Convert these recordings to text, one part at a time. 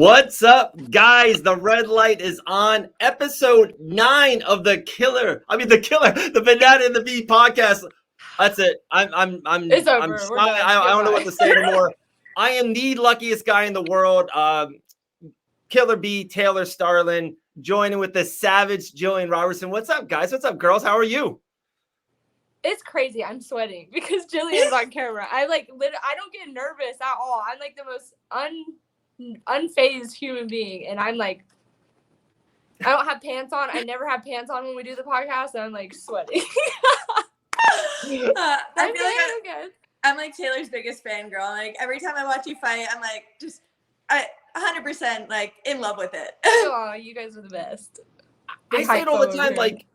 What's up, guys? The red light is on. Episode 9 of the Banana and the Bee podcast. That's it. It's over. I don't know what to say anymore. I am the luckiest guy in the world. Killer Bee, Taylor Starling, joining with the savage Gillian Robertson. What's up, guys? What's up, girls? How are you? It's crazy. I'm sweating because Gillian's on camera. I don't get nervous at all. I'm like the most unfazed human being, and I'm like, I don't have pants on. I never have pants on when we do the podcast, and I'm like sweating. I feel like I'm like Taylor's biggest fan girl. Like every time I watch you fight, I'm like just 100% like in love with it. Oh, you guys are the best. I say it all the time. Like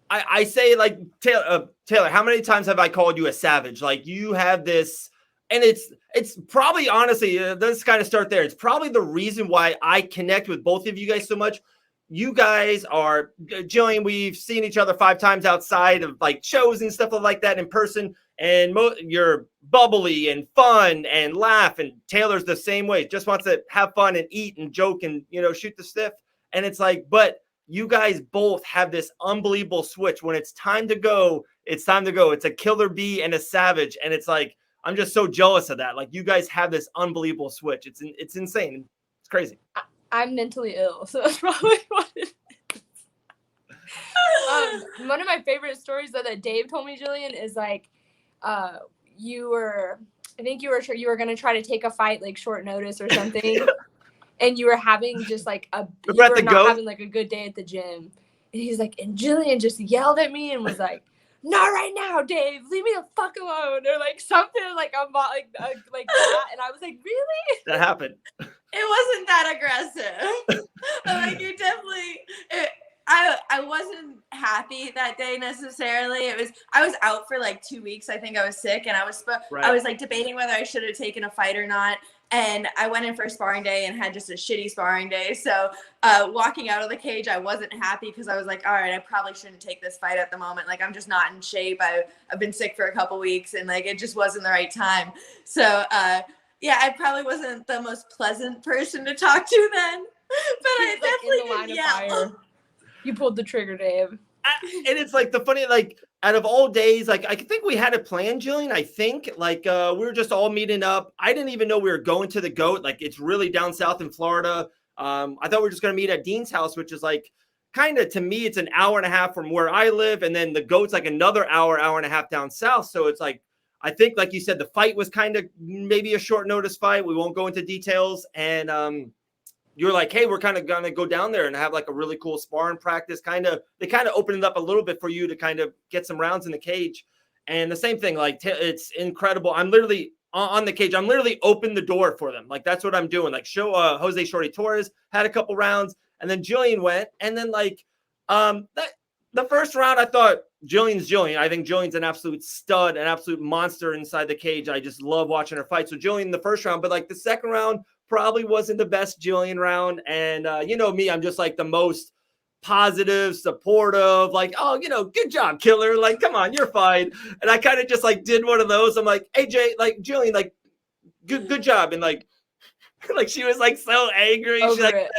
I say, like Taylor, how many times have I called you a savage? Like you have this, and it's probably honestly, let's kind of start there. It's probably the reason why I connect with both of you guys so much. You guys are, Gillian, we've seen each other 5 times outside of like shows and stuff like that in person. And you're bubbly and fun and laugh. And Taylor's the same way. Just wants to have fun and eat and joke and, shoot the stiff. And it's like, but you guys both have this unbelievable switch. When it's time to go, it's time to go. It's a killer bee and a savage. And it's like, I'm just so jealous of that. Like you guys have this unbelievable switch. It's insane. It's crazy. I'm mentally ill, so that's probably what it is. One of my favorite stories that Dave told me, Gillian, is like you were going to try to take a fight like short notice or something, and you were having just like having like a good day at the gym, and he's like, and Gillian just yelled at me and was like, "Not right now, Dave. Leave me the fuck alone," or like something like like that. And I was like, "Really?" That happened. It wasn't that aggressive. Like you definitely. I wasn't happy that day necessarily. I was out for like 2 weeks. I think I was sick, and I was like debating whether I should have taken a fight or not. And I went in for a sparring day and had just a shitty sparring day. So walking out of the cage, I wasn't happy because I was like, all right, I probably shouldn't take this fight at the moment. Like I'm just not in shape. I've been sick for a couple weeks, and like it just wasn't the right time. So yeah, I probably wasn't the most pleasant person to talk to then. But I definitely did yell. You pulled the trigger, Dave. And it's like the funny, like out of all days, like I think we had a plan, Gillian. I think like we were just all meeting up. I didn't even know we were going to the GOAT. Like it's really down south in Florida. I thought we were just going to meet at Dean's house, which is like kind of, to me, it's an hour and a half from where I live. And then the GOAT's like another hour and a half down south. So it's like, I think, like you said, the fight was kind of maybe a short notice fight. We won't go into details. And you're like, hey, we're kind of going to go down there and have like a really cool sparring practice. They kind of opened it up a little bit for you to kind of get some rounds in the cage. And the same thing, like it's incredible. I'm literally on the cage. I'm literally open the door for them. Like that's what I'm doing. Like Jose Shorty Torres had a couple rounds, and then Gillian went. And then like the first round, I thought Gillian's Gillian. I think Gillian's an absolute stud, an absolute monster inside the cage. I just love watching her fight. So Gillian in the first round, but like the second round probably wasn't the best Gillian round. And you know me, I'm just like the most positive, supportive, like, oh, good job, killer. Like, come on, you're fine. And I kind of just like did one of those. I'm like, hey, Gillian, like, good job. And like she was like so angry. She's like,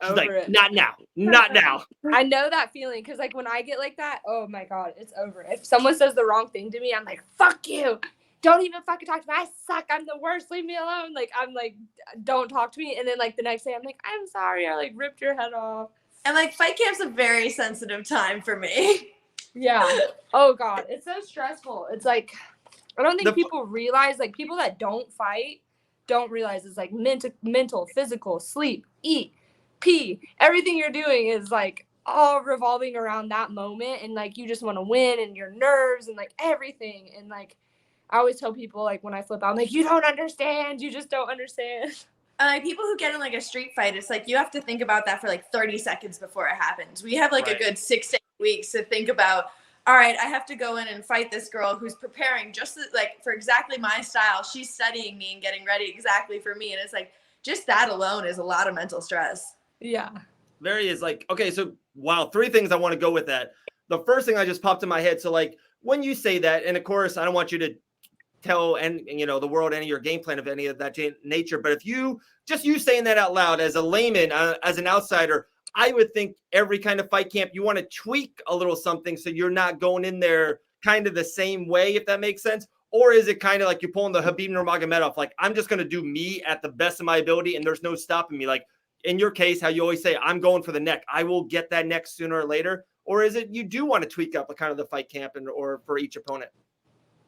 she's like, not now. I know that feeling because like when I get like that, oh my God, it's over. If someone says the wrong thing to me, I'm like, fuck you. Don't even fucking talk to me. I suck. I'm the worst. Leave me alone. Like, I'm like, don't talk to me. And then like the next day I'm like, I'm sorry. I like ripped your head off. And like fight camp's a very sensitive time for me. Yeah. Oh God. It's so stressful. It's like, I don't think people realize, like people that don't fight don't realize it's like mental, physical, sleep, eat, pee. Everything you're doing is like all revolving around that moment. And like, you just want to win, and your nerves and like everything. And like, I always tell people, like, when I flip out, I'm like, you don't understand. You just don't understand. People who get in, like, a street fight, it's like you have to think about that for, like, 30 seconds before it happens. We have, like, a good 6 to 8 weeks to think about, all right, I have to go in and fight this girl who's preparing just, like, for exactly my style. She's studying me and getting ready exactly for me. And it's like, just that alone is a lot of mental stress. Yeah. There he is. Like, okay, so, wow, 3 things I want to go with that. The first thing I just popped in my head. So, like, when you say that, and, of course, I don't want you to tell the world any of your game plan of any of that nature. But if you just you saying that out loud as a layman, as an outsider, I would think every kind of fight camp, you want to tweak a little something so you're not going in there kind of the same way, if that makes sense. Or is it kind of like you're pulling the Khabib Nurmagomedov, like, I'm just going to do me at the best of my ability and there's no stopping me? Like in your case, how you always say, I'm going for the neck. I will get that neck sooner or later. Or is it you do want to tweak up kind of the fight camp or for each opponent?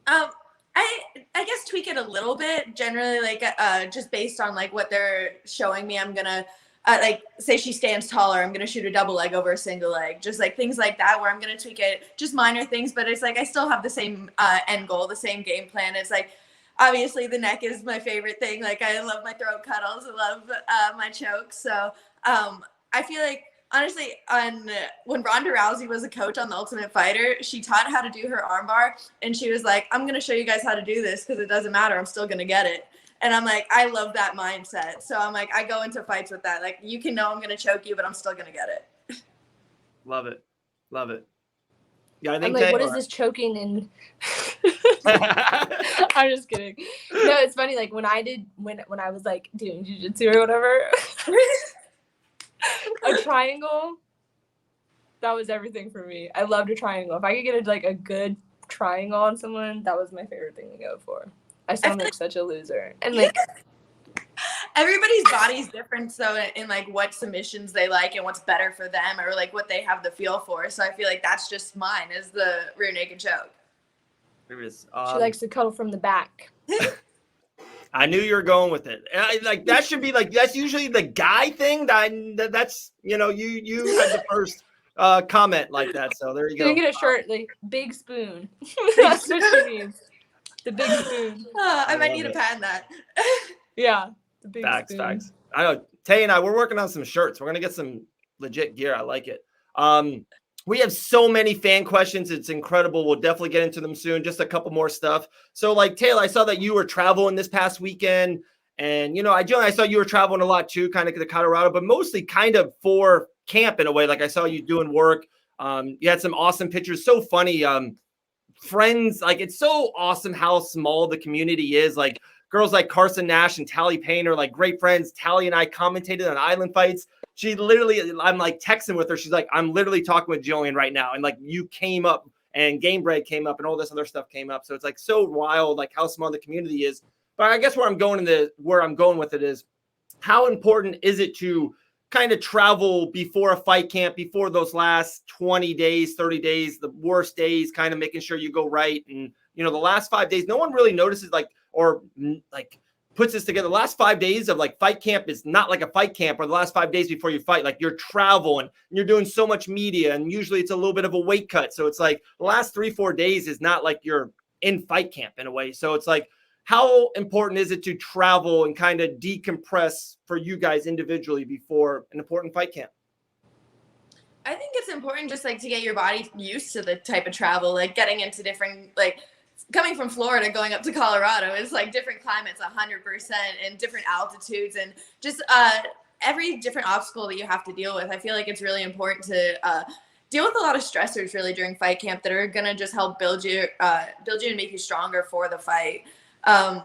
I guess tweak it a little bit. Generally, like just based on like what they're showing me, I'm gonna like say she stands taller, I'm gonna shoot a double leg over a single leg, just like things like that where I'm gonna tweak it, just minor things, but it's like I still have the same end goal, the same game plan. It's like obviously the neck is my favorite thing. Like I love my throat cuddles, I love my chokes. So I feel like honestly, when Ronda Rousey was a coach on The Ultimate Fighter, she taught how to do her armbar, and she was like, I'm going to show you guys how to do this because it doesn't matter. I'm still going to get it. And I'm like, I love that mindset. So I'm like, I go into fights with that. Like, you can know I'm going to choke you, but I'm still going to get it. Love it. Love it. Yeah, I think I'm like, what is this choking in? I'm just kidding. No, it's funny. Like when I was like doing jiu-jitsu or whatever, a triangle, that was everything for me. I loved a triangle. If I could get a good triangle on someone, that was my favorite thing to go for. I sound like such a loser. And like everybody's body's different, so in like what submissions they like and what's better for them or like what they have the feel for. So I feel like that's just mine is the rear naked choke. She likes to cuddle from the back. I knew you were going with it. Like that should be like that's usually the guy thing. That's you had the first comment like that. So there you go. You can get a shirt like big spoon. That's what she needs. The big spoon. I might need to patent that. Yeah, the big spoon. Facts. I know Tay and I we're working on some shirts. We're gonna get some legit gear. I like it. We have so many fan questions. It's incredible. We'll definitely get into them soon. Just a couple more stuff. So like Taylor, I saw that you were traveling this past weekend and, I saw you were traveling a lot too, kind of to Colorado, but mostly kind of for camp in a way. Like I saw you doing work. You had some awesome pictures. So funny. Friends, like it's so awesome how small the community is. Like girls like Carson Nash and Tally Payne are like great friends. Tally and I commentated on Island Fights. She literally, I'm like texting with her. She's like, I'm literally talking with Gillian right now. And like you came up and Game Break came up and all this other stuff came up. So it's like so wild, like how small the community is. But I guess where I'm going with it is how important is it to kind of travel before a fight camp, before those last 20 days, 30 days, the worst days, kind of making sure you go right. And, the last 5 days, no one really notices puts this together. The last 5 days of like fight camp is not like a fight camp or the last 5 days before you fight. Like you're traveling and you're doing so much media and usually it's a little bit of a weight cut. So it's like the last 3-4 days is not like you're in fight camp in a way. So it's like, how important is it to travel and kind of decompress for you guys individually before an important fight camp? I think it's important just like to get your body used to the type of travel, like getting into different, like coming from Florida, going up to Colorado is like different climates, 100% and different altitudes and just every different obstacle that you have to deal with. I feel like it's really important to deal with a lot of stressors really during fight camp that are going to just help build you and make you stronger for the fight. And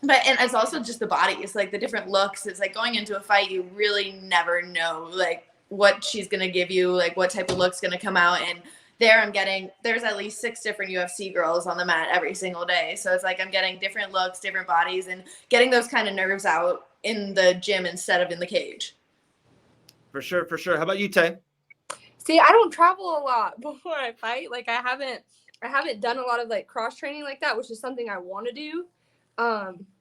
it's also just the body. It's like the different looks. It's like going into a fight, you really never know like what she's going to give you, like what type of look's going to come out. And there's at least 6 different UFC girls on the mat every single day. So it's like I'm getting different looks, different bodies, and getting those kind of nerves out in the gym instead of in the cage. For sure. How about you, Tay? See, I don't travel a lot before I fight. Like I haven't done a lot of like cross training like that, which is something I want to do.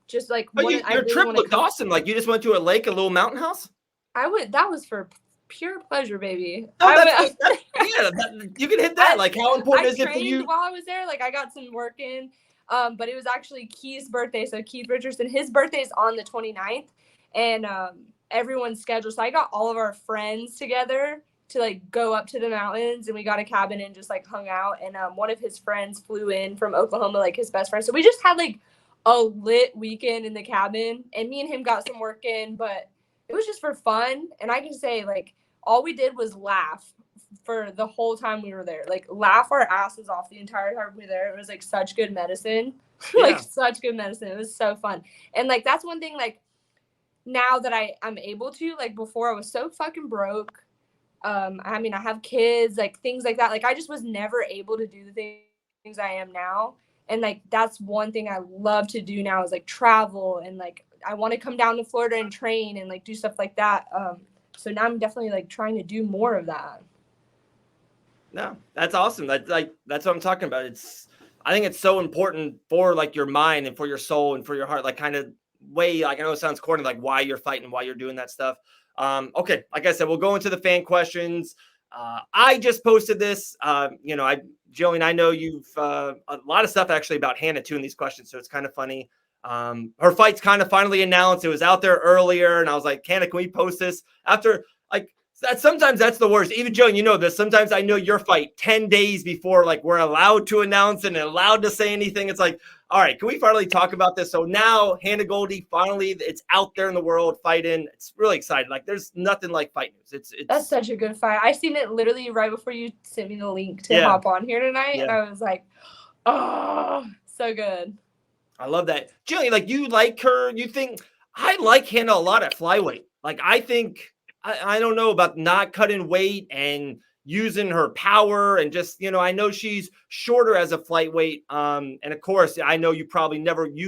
Just like your trip looked awesome. Like you just went to a lake, a little mountain house. That was for pure pleasure, baby. You can hit that. Like how important is it for you? While I was there, like I got some work in. But it was actually Keith's birthday. So Keith Richardson, his birthday is on the 29th, and everyone's scheduled. So I got all of our friends together to like go up to the mountains, and we got a cabin and just like hung out. And one of his friends flew in from Oklahoma, like his best friend. So we just had like a lit weekend in the cabin, and me and him got some work in, but it was just for fun. And I can say like all we did was laugh for the whole time we were there, like laugh our asses off the entire time we were there. It was like such good medicine. Yeah. Like such good medicine. It was so fun. And like that's one thing, like now that I'm able to, like before I was so fucking broke. I mean, I have kids, like things like that. Like I just was never able to do the things I am now. And like, that's one thing I love to do now is like travel. And like, I want to come down to Florida and train and like do stuff like that. So now I'm definitely like trying to do more of that. No, that's awesome. That's what I'm talking about. I think it's so important for like your mind and for your soul and for your heart, like kind of way, like I know it sounds corny, like why you're fighting, why you're doing that stuff. Okay. Like I said, we'll go into the fan questions. I just posted this, Gillian, I know you've, a lot of stuff actually about Hannah too in these questions. So it's kind of funny. Her fight's kind of finally announced. It was out there earlier and I was like, Hannah, can we post this after like, sometimes that's the worst. Even Joe, you know this. Sometimes I know your fight 10 days before, like we're allowed to announce and allowed to say anything. It's like, all right, can we finally talk about this? So now Hannah Goldy, finally, it's out there in the world fighting. It's really exciting. Like there's nothing like fight news. It's That's such a good fight. I seen it literally right before you sent me the link to hop on here tonight, and I was like, oh, so good. I love that, Gillian. Like you like her. You think I like Hannah a lot at flyweight. Like I think. I don't know about not cutting weight and using her power and just, I know she's shorter as a flyweight. And of course, I know you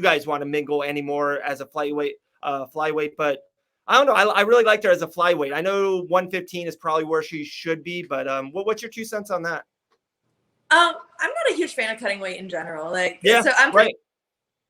guys want to mingle anymore as a flyweight, but I don't know. I really liked her as a flyweight. I know 115 is probably where she should be, but what's your 2 cents on that? I'm not a huge fan of cutting weight in general. So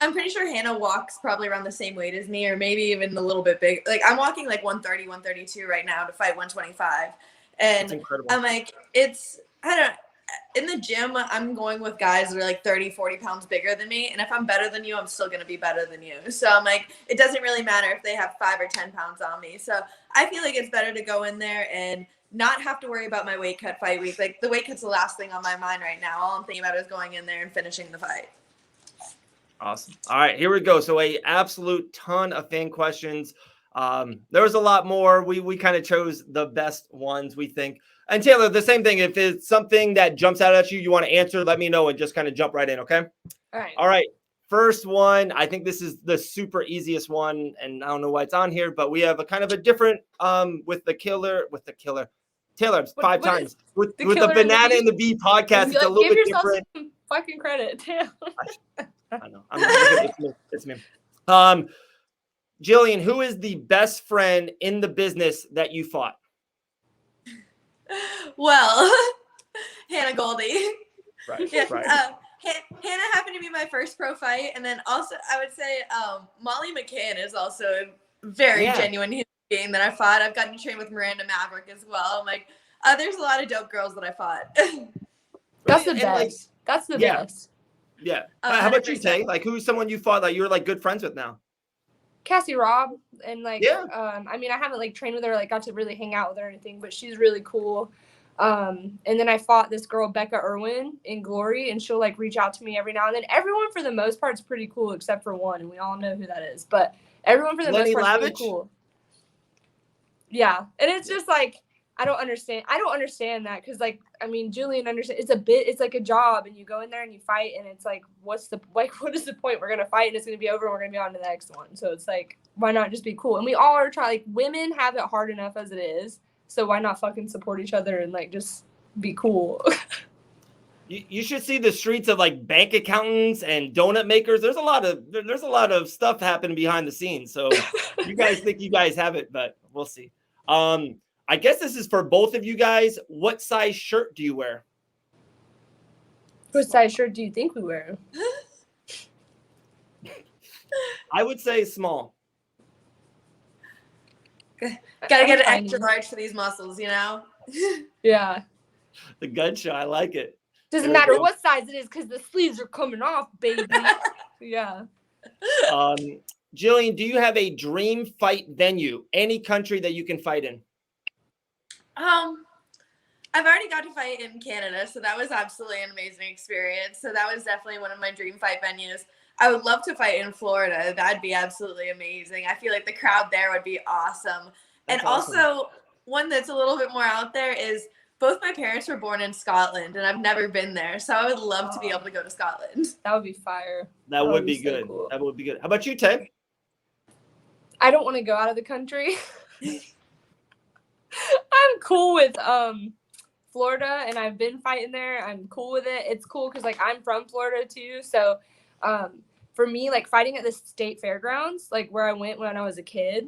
I'm pretty sure Hannah walks probably around the same weight as me, or maybe even a little bit big. Like I'm walking like 130, 132 right now to fight 125. And I'm like, in the gym, I'm going with guys that are like 30, 40 pounds bigger than me. And if I'm better than you, I'm still going to be better than you. So I'm like, it doesn't really matter if they have 5 or 10 pounds on me. So I feel like it's better to go in there and not have to worry about my weight cut fight week. Like the weight cut's the last thing on my mind right now. All I'm thinking about is going in there and finishing the fight. Awesome. All right, here we go. So a absolute ton of fan questions. There was a lot more. We kind of chose the best ones, we think. And Taylor, the same thing. If it's something that jumps out at you, you want to answer, let me know and just kind of jump right in, okay? All right. First one, I think this is the super easiest one, and I don't know why it's on here, but we have a kind of a different with the killer. Taylor, five times. With the Banana and the Bee podcast, it's a little bit different. Some fucking credit, Taylor. I know. It's me. Gillian, who is the best friend in the business that you fought? Well, Hannah Goldy. Right. Yeah, right. Hannah happened to be my first pro fight, and then also I would say Molly McCann is also a very genuine human being that I fought. I've gotten to train with Miranda Maverick as well. I'm like, there's a lot of dope girls that I fought. That's the best. That's the best. Yeah. How about you, Tay? Like, who's someone you fought that you're like good friends with now? Cassie Robb, and like, I mean, I haven't like trained with her, like got to really hang out with her or anything, but she's really cool. And then I fought this girl, Becca Irwin, in Glory, and she'll like reach out to me every now and then. Everyone for the most part is pretty cool except for one, and we all know who that is. But everyone for the most part is really cool. Yeah, and it's just like I don't understand that because like I mean Gillian understands it's like a job, and you go in there and you fight, and it's like what is the point? We're gonna fight and it's gonna be over and we're gonna be on to the next one. So it's like why not just be cool? And we all are trying. Like women have it hard enough as it is. So why not fucking support each other and like just be cool? You should see the streets of like bank accountants and donut makers. There's a lot of stuff happening behind the scenes. So you guys think you guys have it, but we'll see. I guess this is for both of you guys. What size shirt do you wear? What size shirt do you think we wear? I would say small. Gotta get an extra large for these muscles, you know? Yeah. The gun show, I like it. Doesn't matter what size it is because the sleeves are coming off, baby. Yeah. Gillian, do you have a dream fight venue? Any country that you can fight in? I've already got to fight in Canada, so that was absolutely an amazing experience. So that was definitely one of my dream fight venues. I would love to fight in Florida. That'd be absolutely amazing. I feel like the crowd there would be awesome. That's awesome. Also, one that's a little bit more out there is both my parents were born in Scotland, and I've never been there. So I would love to be able to go to Scotland. That would be fire. That would be good. So cool. That would be good. How about you, Ted? I don't want to go out of the country. I'm cool with Florida, and I've been fighting there. I'm cool with it. It's cool because like I'm from Florida too, so for me, like fighting at the state fairgrounds, like where I went when I was a kid,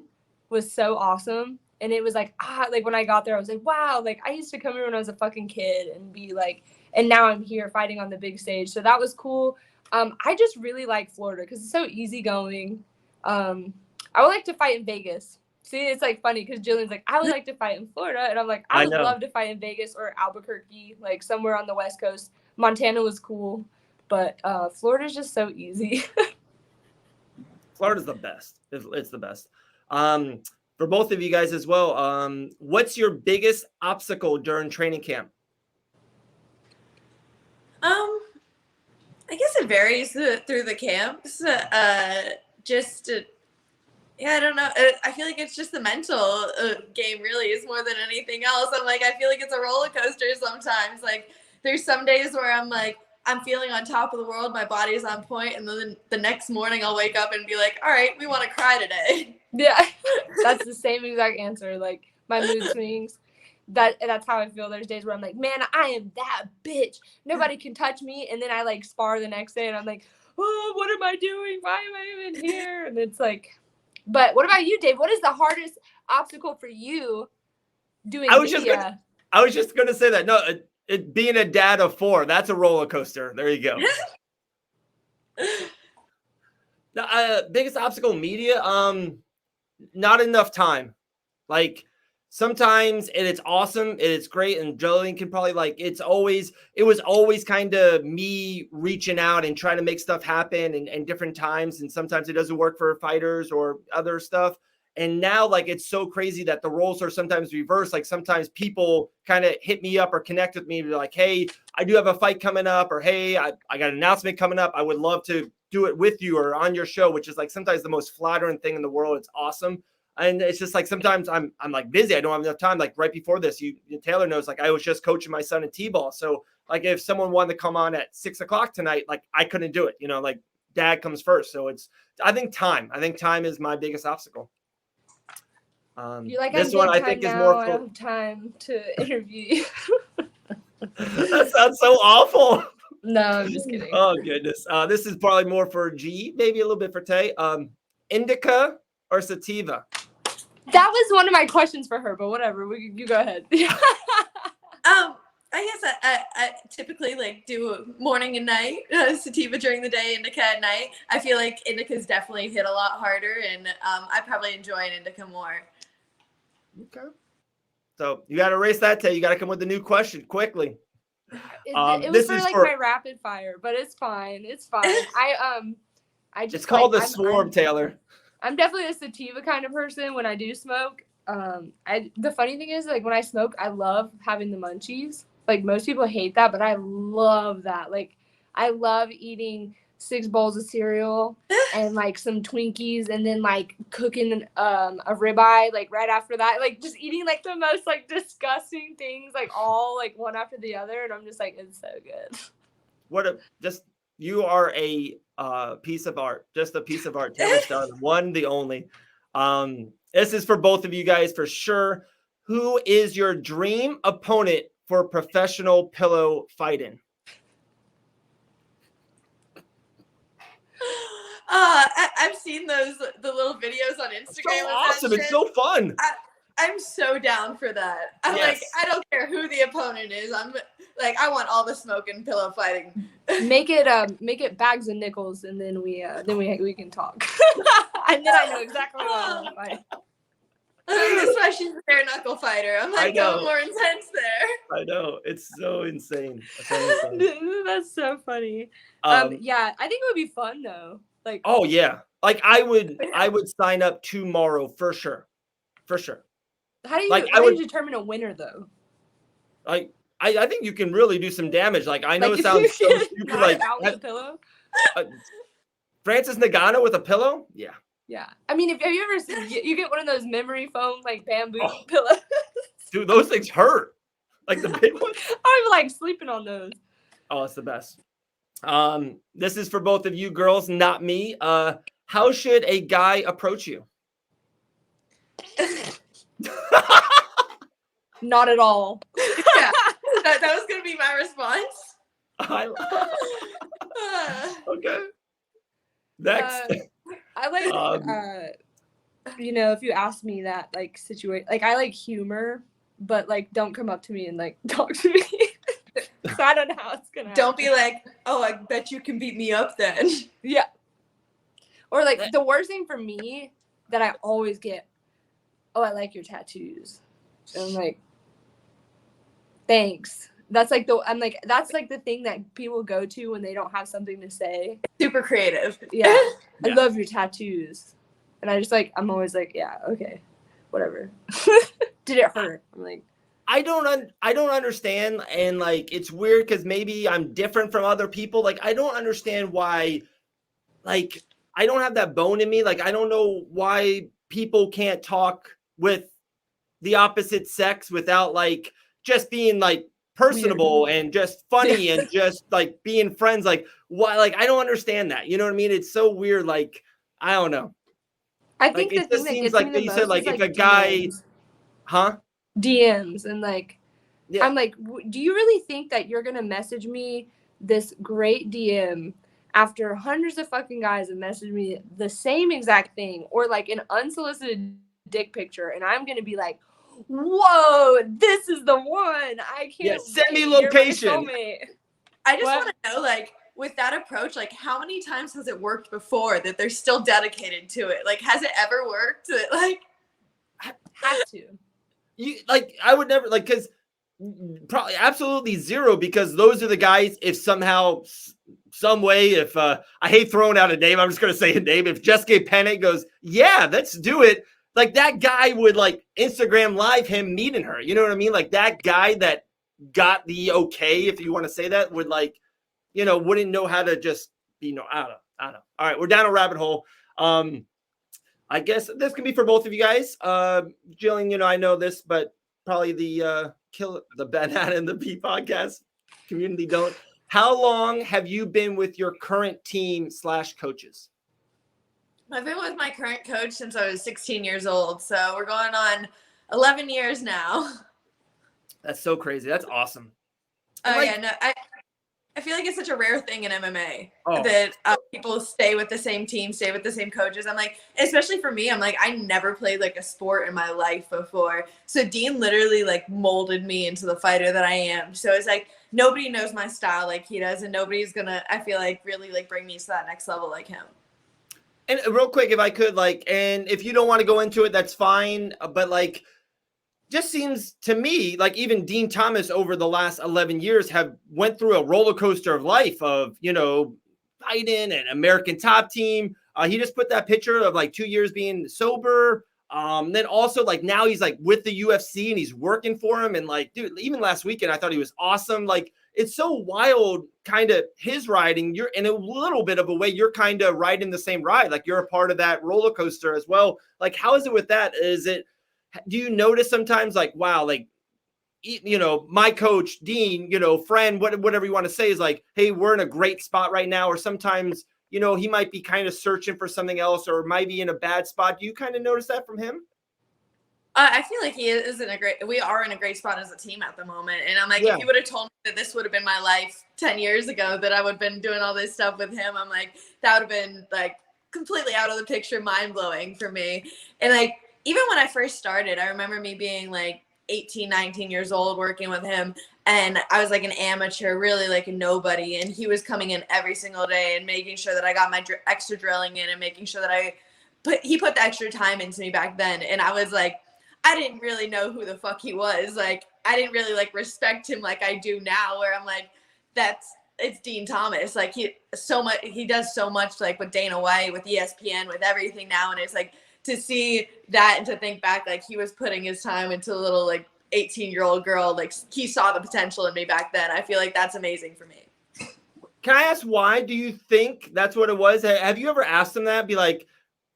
was so awesome. And it was like like when I got there, I was like, wow, like I used to come here when I was a fucking kid and be like, and now I'm here fighting on the big stage. So that was cool. I just really like Florida because it's so easygoing. I would like to fight in Vegas. See, it's like funny because Gillian's like, I would like to fight in Florida. And I'm like, I would love to fight in Vegas or Albuquerque, like somewhere on the West Coast. Montana was cool, but Florida's just so easy. Florida's the best. It's the best. For both of you guys as well, what's your biggest obstacle during training camp? I guess it varies through the camps. I don't know. I feel like it's just the mental game really is more than anything else. I'm like, I feel like it's a roller coaster sometimes. Like there's some days where I'm like, I'm feeling on top of the world. My body's on point. And then the next morning I'll wake up and be like, all right, we want to cry today. Yeah, that's the same exact answer. Like my mood swings. That's how I feel. There's days where I'm like, man, I am that bitch. Nobody can touch me. And then I like spar the next day and I'm like, oh, what am I doing? Why am I even here? And it's like, but what about you, Dave? What is the hardest obstacle for you doing media? I was just going to say that. No, being a dad of 4, that's a roller coaster. There you go. The biggest obstacle in media, not enough time. Like sometimes it's awesome and it's great, and Gillian can probably like it was always kind of me reaching out and trying to make stuff happen and different times, and sometimes it doesn't work for fighters or other stuff. And now like it's so crazy that the roles are sometimes reversed. Like sometimes people kind of hit me up or connect with me and be like, hey, I do have a fight coming up, or hey, I got an announcement coming up. I would love to do it with you or on your show, which is like sometimes the most flattering thing in the world. It's awesome. And it's just like sometimes I'm like busy. I don't have enough time. Like right before this, Taylor knows, like I was just coaching my son in T-ball. So like if someone wanted to come on at 6 o'clock tonight, like I couldn't do it. Like dad comes first. So I think time is my biggest obstacle. You're like, this one I think is more. I don't have time to interview you. That sounds so awful. No, I'm just kidding. Oh goodness. This is probably more for G, maybe a little bit for Tay. Indica or Sativa? That was one of my questions for her, but whatever. You go ahead. I guess I typically like do morning and night, Sativa during the day, Indica at night. I feel like Indica's definitely hit a lot harder, and I probably enjoy an Indica more. Okay. So you got to erase that, Tay. You got to come with a new question quickly. It was for like my rapid fire, but it's fine. It's fine. I just it's called the swarm, Taylor. I'm definitely a Sativa kind of person when I do smoke. The funny thing is, like when I smoke, I love having the munchies. Like most people hate that, but I love that. Like I love eating 6 bowls of cereal and like some Twinkies, and then like cooking a ribeye like right after that. Like just eating like the most like disgusting things, like all like one after the other, and I'm just like, it's so good. You are a piece of art, just a piece of art, Taylor Starling, one, the only. This is for both of you guys for sure. Who is your dream opponent for professional pillow fighting? I've seen the little videos on Instagram. So awesome! It's so fun. I'm so down for that. I'm like, I don't care who the opponent is. I'm like, I want all the smoke and pillow fighting. Make it bags of nickels, and then we can talk. And then I know exactly what I want to fight. That's why she's a bare knuckle fighter. I'm like, go more intense there. I know, it's so insane. That's so funny. Yeah, I think it would be fun though. Like, oh yeah, like I would sign up tomorrow for sure. How do you determine a winner though? I think you can really do some damage. Like I know it sounds so stupid. Like with a pillow. Francis Ngannou with a pillow? Yeah. Yeah. I mean, have you ever seen, you get one of those memory foam like bamboo pillows? Dude, those things hurt. Like the big ones. I'm like sleeping on those. Oh, it's the best. This is for both of you girls, not me. How should a guy approach you? Not at all. Yeah, that was gonna be my response. Okay. Next. I like you know, if you ask me that like situation, like I like humor, but like don't come up to me and like talk to me. So I don't know how it's gonna Don't be like, oh, I bet you can beat me up then. Yeah. Or like the worst thing for me that I always get, oh, I like your tattoos. And I'm like, thanks. That's like that's like the thing that people go to when they don't have something to say. Super creative. Yeah. I love your tattoos. And I just like, I'm always like, yeah, okay, whatever. Did it hurt? I'm like, I don't understand, and like it's weird because maybe I'm different from other people. Like I don't understand why, like I don't have that bone in me. Like I don't know why people can't talk with the opposite sex without like just being like personable weird. And just funny and just like being friends. Like why? Like I don't understand that. You know what I mean? It's so weird. Like I don't know. I think like, the thing that gets me the most like is if like a guy, DMs. huh? DMs and like, yeah. I'm like, do you really think that you're gonna message me this great DM after hundreds of fucking guys have messaged me the same exact thing, or like an unsolicited dick picture, and I'm gonna be like, whoa, this is the one. I can't send me wait. location. You're my soulmate. I just want to know, like, with that approach, like, how many times has it worked before that they're still dedicated to it? Like, has it ever worked? Like, have to. You like, I would never like, because probably absolutely zero, because those are the guys. If somehow, some way, if I hate throwing out a name, I'm just gonna say a name. If Jessica Pennant goes, yeah, let's do it. Like that guy would like Instagram live him meeting her. You know what I mean? Like that guy that got the okay, if you want to say that, would like, you know, wouldn't know how to just be I don't know. All right, we're down a rabbit hole. I guess this can be for both of you guys. Gillian, you know, I know this, but probably the Kill the Banana and the Pea podcast community don't. How long have you been with your current team / coaches? I've been with my current coach since I was 16 years old. So we're going on 11 years now. That's so crazy. That's awesome. Oh, yeah. No, I feel like it's such a rare thing in MMA that people stay with the same team, stay with the same coaches. I'm like, especially for me, I'm like, I never played like a sport in my life before. So Dean literally like molded me into the fighter that I am. So it's like, nobody knows my style like he does, and nobody's gonna, I feel like, really like bring me to that next level like him. And real quick, if I could, like, and if you don't want to go into it, that's fine. But like, just seems to me like even Dean Thomas over the last 11 years have went through a roller coaster of life of, you know, fighting and American Top Team. He just put that picture of like 2 years being sober. Then also like now he's like with the UFC and he's working for him. And like, dude, even last weekend, I thought he was awesome. Like, it's so wild, kind of his riding. You're in a little bit of a way, you're kind of riding the same ride. Like you're a part of that roller coaster as well. Like, how is it with that? Do you notice sometimes like, wow, like, you know, my coach, Dean, you know, friend, whatever you want to say is like, hey, we're in a great spot right now. Or sometimes, you know, he might be kind of searching for something else or might be in a bad spot. Do you kind of notice that from him? I feel like we are in a great spot as a team at the moment. And I'm like, if you would have told me that this would have been my life 10 years ago, that I would have been doing all this stuff with him, I'm like, that would have been like completely out of the picture, mind blowing for me. And like, even when I first started, I remember me being like 18, 19 years old working with him. And I was like an amateur, really like a nobody. And he was coming in every single day and making sure that I got my extra drilling in and making sure that he put the extra time into me back then. And I was like, I didn't really know who the fuck he was. Like, I didn't really like respect him like I do now, where I'm like, it's Dean Thomas. Like he does so much like with Dana White, with ESPN, with everything now. And it's like, to see that and to think back, like he was putting his time into a little like 18-year-old girl, like he saw the potential in me back then. I feel like that's amazing for me. Can I ask why? Do you think that's what it was? Have you ever asked him that? Be like,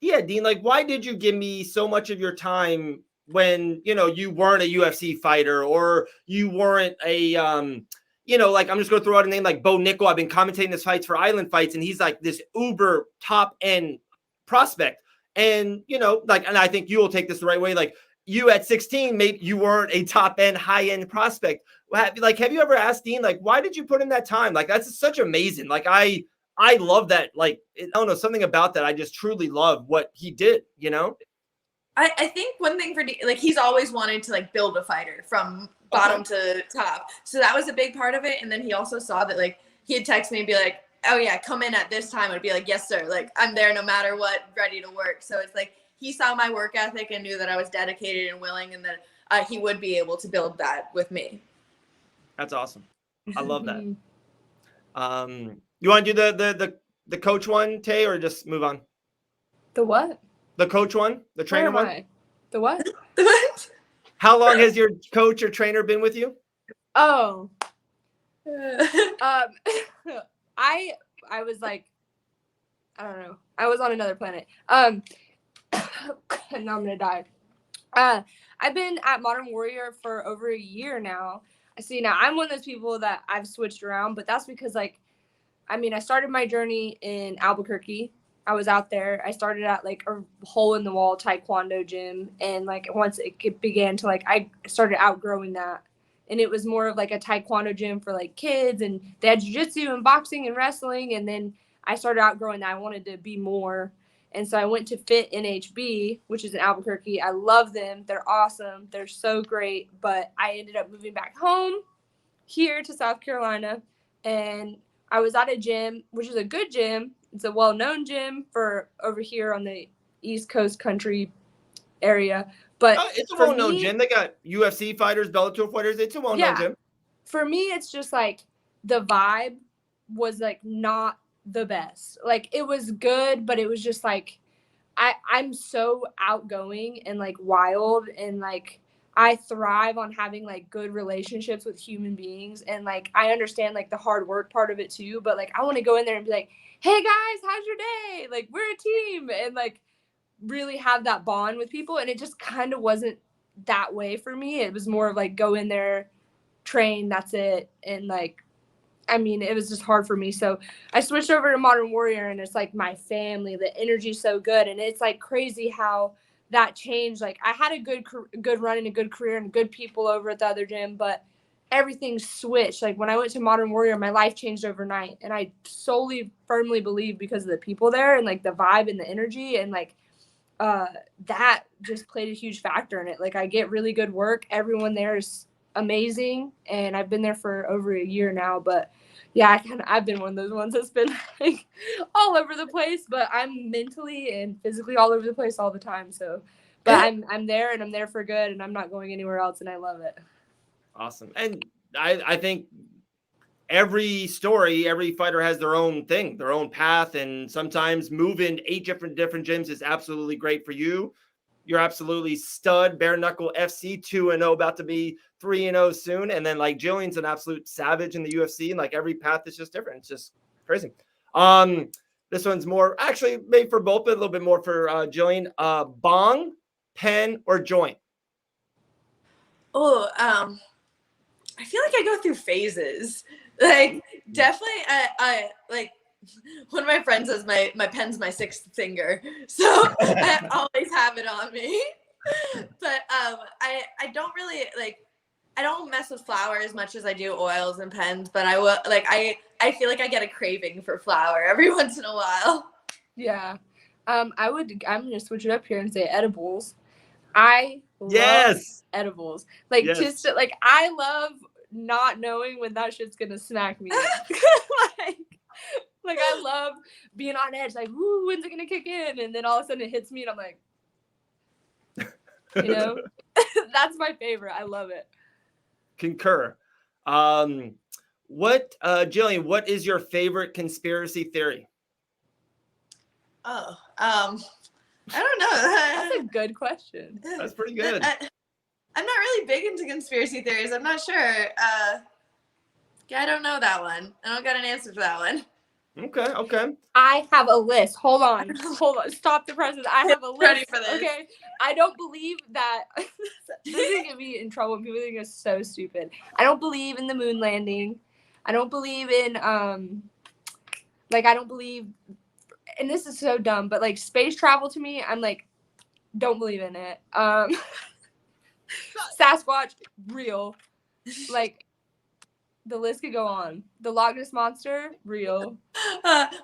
yeah, Dean, like, why did you give me so much of your time when, you know, you weren't a UFC fighter or you weren't a, you know, like, I'm just going to throw out a name like Bo Nickel. I've been commentating his fights for Island Fights, and he's like this uber top end prospect. And, you know, like, and I think you will take this the right way. Like, you at 16, maybe you weren't a top end, high end prospect. Like, have you ever asked Dean, like, why did you put in that time? Like, that's such amazing. Like, I love that. Like, I don't know, something about that. I just truly love what he did, you know? I think one thing for like, he's always wanted to like build a fighter from bottom to top. So that was a big part of it. And then he also saw that, like, he'd text me and be like, oh yeah, come in at this time. I'd be like, yes, sir. Like, I'm there no matter what, ready to work. So it's like, he saw my work ethic and knew that I was dedicated and willing, and that he would be able to build that with me. That's awesome. I love that. You want to do the coach one, Tay, or just move on? The what? The coach one, the trainer one. The what? What? How long has your coach or trainer been with you? Oh. I was like, I don't know. I was on another planet. Now I'm gonna die. I've been at Modern Warrior for over a year now. See, now I'm one of those people that I've switched around, but that's because, like, I mean, I started my journey in Albuquerque. I was out there. I started at like a hole in the wall taekwondo gym. And like once it began to, like, I started outgrowing that. And it was more of like a taekwondo gym for like kids, and they had jiu-jitsu and boxing and wrestling. And then I started outgrowing that. I wanted to be more. And so I went to Fit NHB, which is in Albuquerque. I love them. They're awesome. They're so great. But I ended up moving back home here to South Carolina. And I was at a gym, which is a good gym. It's a well-known gym for over here on the East Coast country area. But it's a well-known gym. They got UFC fighters, Bellator fighters. It's a well-known gym. For me, it's just like the vibe was like not the best. Like, it was good, but it was just like I'm so outgoing and like wild, and like I thrive on having like good relationships with human beings, and like I understand like the hard work part of it too, but like I want to go in there and be like, hey guys, how's your day? Like, we're a team, and like really have that bond with people. And it just kind of wasn't that way for me. It was more of like, go in there, train, that's it. And like, I mean, it was just hard for me. So I switched over to Modern Warrior, and it's like my family. The energy's so good, and it's like crazy how that changed. Like, I had a good run and a good career and good people over at the other gym, but everything switched. Like, when I went to Modern Warrior, my life changed overnight, and I firmly believe because of the people there and like the vibe and the energy, and like that just played a huge factor in it. Like, I get really good work. Everyone there is amazing, and I've been there for over a year now. But yeah, I've been one of those ones that's been like all over the place, but I'm mentally and physically all over the place all the time. So, but I'm there, and I'm there for good, and I'm not going anywhere else, and I love it. Awesome. And I think every fighter has their own thing, their own path. And sometimes moving 8 different gyms is absolutely great for you. You're absolutely stud, bare knuckle FC, 2-0, about to be 3-0 soon. And then like Gillian's an absolute savage in the UFC, and like every path is just different. It's just crazy. This one's more actually maybe for both, but a little bit more for Gillian. Bong, pen, or joint? Oh, I feel like I go through phases. Like, definitely, I like, one of my friends says my pen's my 6th finger, so I always have it on me. But I don't really like, I don't mess with flour as much as I do oils and pens. But I will, like, I feel like I get a craving for flour every once in a while. Yeah, I'm gonna switch it up here and say edibles. I love edibles. Like, just like, I love not knowing when that shit's gonna smack me. like I love being on edge, like, woo, when's it gonna kick in? And then all of a sudden it hits me, and I'm like, you know, that's my favorite. I love it. Concur. Gillian, what is your favorite conspiracy theory? Oh, I don't know. That's a good question. That's pretty good. I'm not really big into conspiracy theories. I'm not sure. Yeah, I don't know that one. I don't got an answer for that one. Okay. I have a list. Hold on. Stop the presses. I have a list. Ready for this. Okay. I don't believe that. This is going to get me in trouble. People think it's so stupid. I don't believe in the moon landing. I don't believe in, I don't believe and this is so dumb, but like space travel to me, I'm like, don't believe in it. Sasquatch, real. Like, the list could go on. The Loch Ness Monster, real.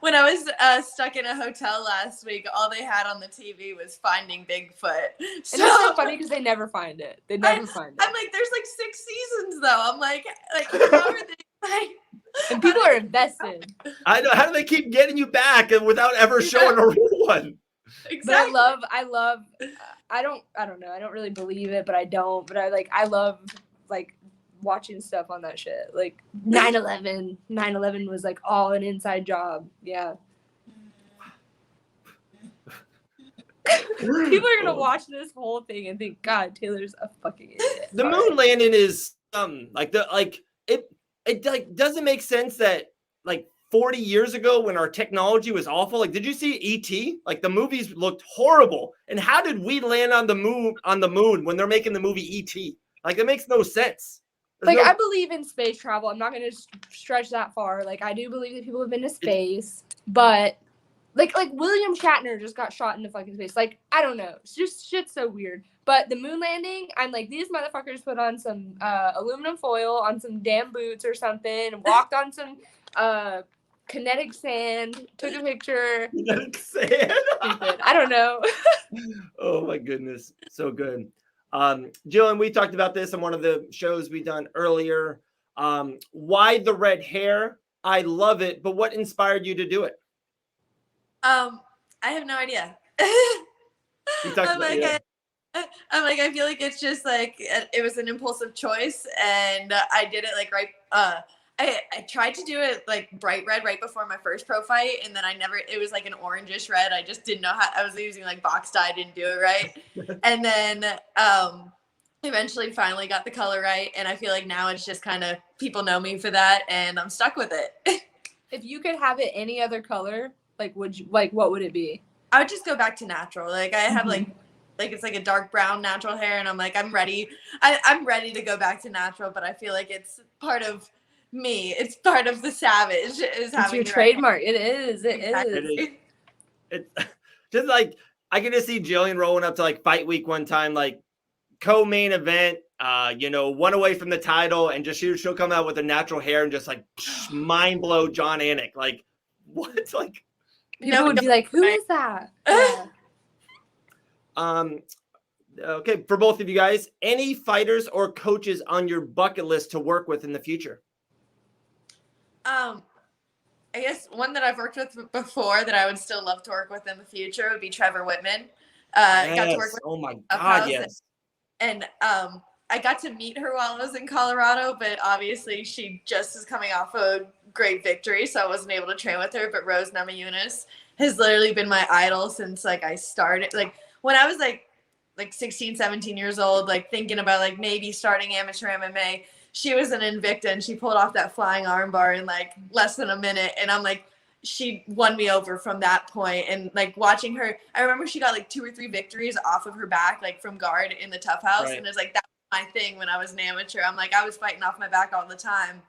When I was stuck in a hotel last week, all they had on the TV was Finding Bigfoot. And it's so funny because they never find it. They never find it. I'm like, there's like 6 seasons though. I'm like how are they like? And people are invested. I know. How do they keep getting you back and without ever showing a real one? Exactly. But I love. I don't know. I don't really believe it, but I don't. But I love like watching stuff on that shit. Like 9/11. 9/11 was like all an inside job. Yeah. People are gonna watch this whole thing and think, God, Taylor's a fucking idiot. The moon landing is it like doesn't make sense that like 40 years ago when our technology was awful. Like, did you see E.T.? Like the movies looked horrible. And how did we land on the moon when they're making the movie E.T.? Like, it makes no sense. I believe in space travel. I'm not going to stretch that far. Like, I do believe that people have been to space, but like William Shatner just got shot into fucking space. Like, I don't know. It's just shit's so weird. But the moon landing, I'm like, these motherfuckers put on some aluminum foil on some damn boots or something, walked on some kinetic sand, took a picture. Kinetic sand? I don't know. Oh my goodness. So good. Gillian, we talked about this on one of the shows we done earlier. Why the red hair? I love it, but what inspired you to do it? I have no idea. I'm like, I feel like it's just like it was an impulsive choice, and I did it like right. I tried to do it like bright red right before my first pro fight, and then it was like an orangish red. I just didn't know how. I was using like box dye, didn't do it right. And then eventually finally got the color right, and I feel like now it's just kind of people know me for that, and I'm stuck with it. If you could have it any other color, like what would it be? I would just go back to natural. Like I have like it's like a dark brown natural hair, and I'm like, I'm ready. I'm ready to go back to natural, but I feel like it's part of me. It's part of the savage. It's your trademark. It is. It Exactly. is. It's just like I can just see Gillian rolling up to like fight week one time, like co-main event, one away from the title, and just she'll come out with a natural hair and just like mind blow John Anik. Like what? Like people would be like, who is that? Yeah. Okay, for both of you guys, any fighters or coaches on your bucket list to work with in the future? I guess one that I've worked with before that I would still love to work with in the future would be Trevor Whitman. Got to work with oh my God, yes. And I got to meet her while I was in Colorado, but obviously she just is coming off a great victory, so I wasn't able to train with her. But Rose Namajunas has literally been my idol since like I started. Like when I was like 16, 17 years old, like thinking about like maybe starting amateur MMA, she was an Invicta and she pulled off that flying armbar in like less than a minute. And I'm like, she won me over from that point. And like watching her, I remember she got like 2 or 3 victories off of her back, like from guard in the Tough House. Right. And it's like, that was my thing when I was an amateur. I'm like, I was fighting off my back all the time.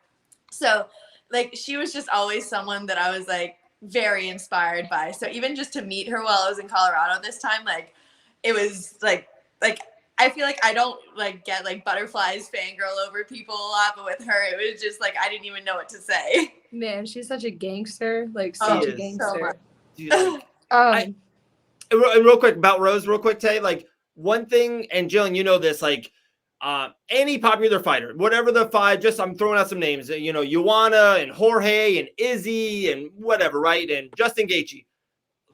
So like, she was just always someone that I was like very inspired by. So even just to meet her while I was in Colorado this time, like it was like I feel like I don't like get like butterflies fangirl over people a lot, but with her it was just like I didn't even know what to say. Man, she's such a gangster, like such a gangster. So and real quick about Rose, real quick, Tay, like one thing, and Gillian, you know this, like any popular fighter, whatever the fight, just I'm throwing out some names, Joanna and Jorge and Izzy and whatever, right? And Justin Gaethje.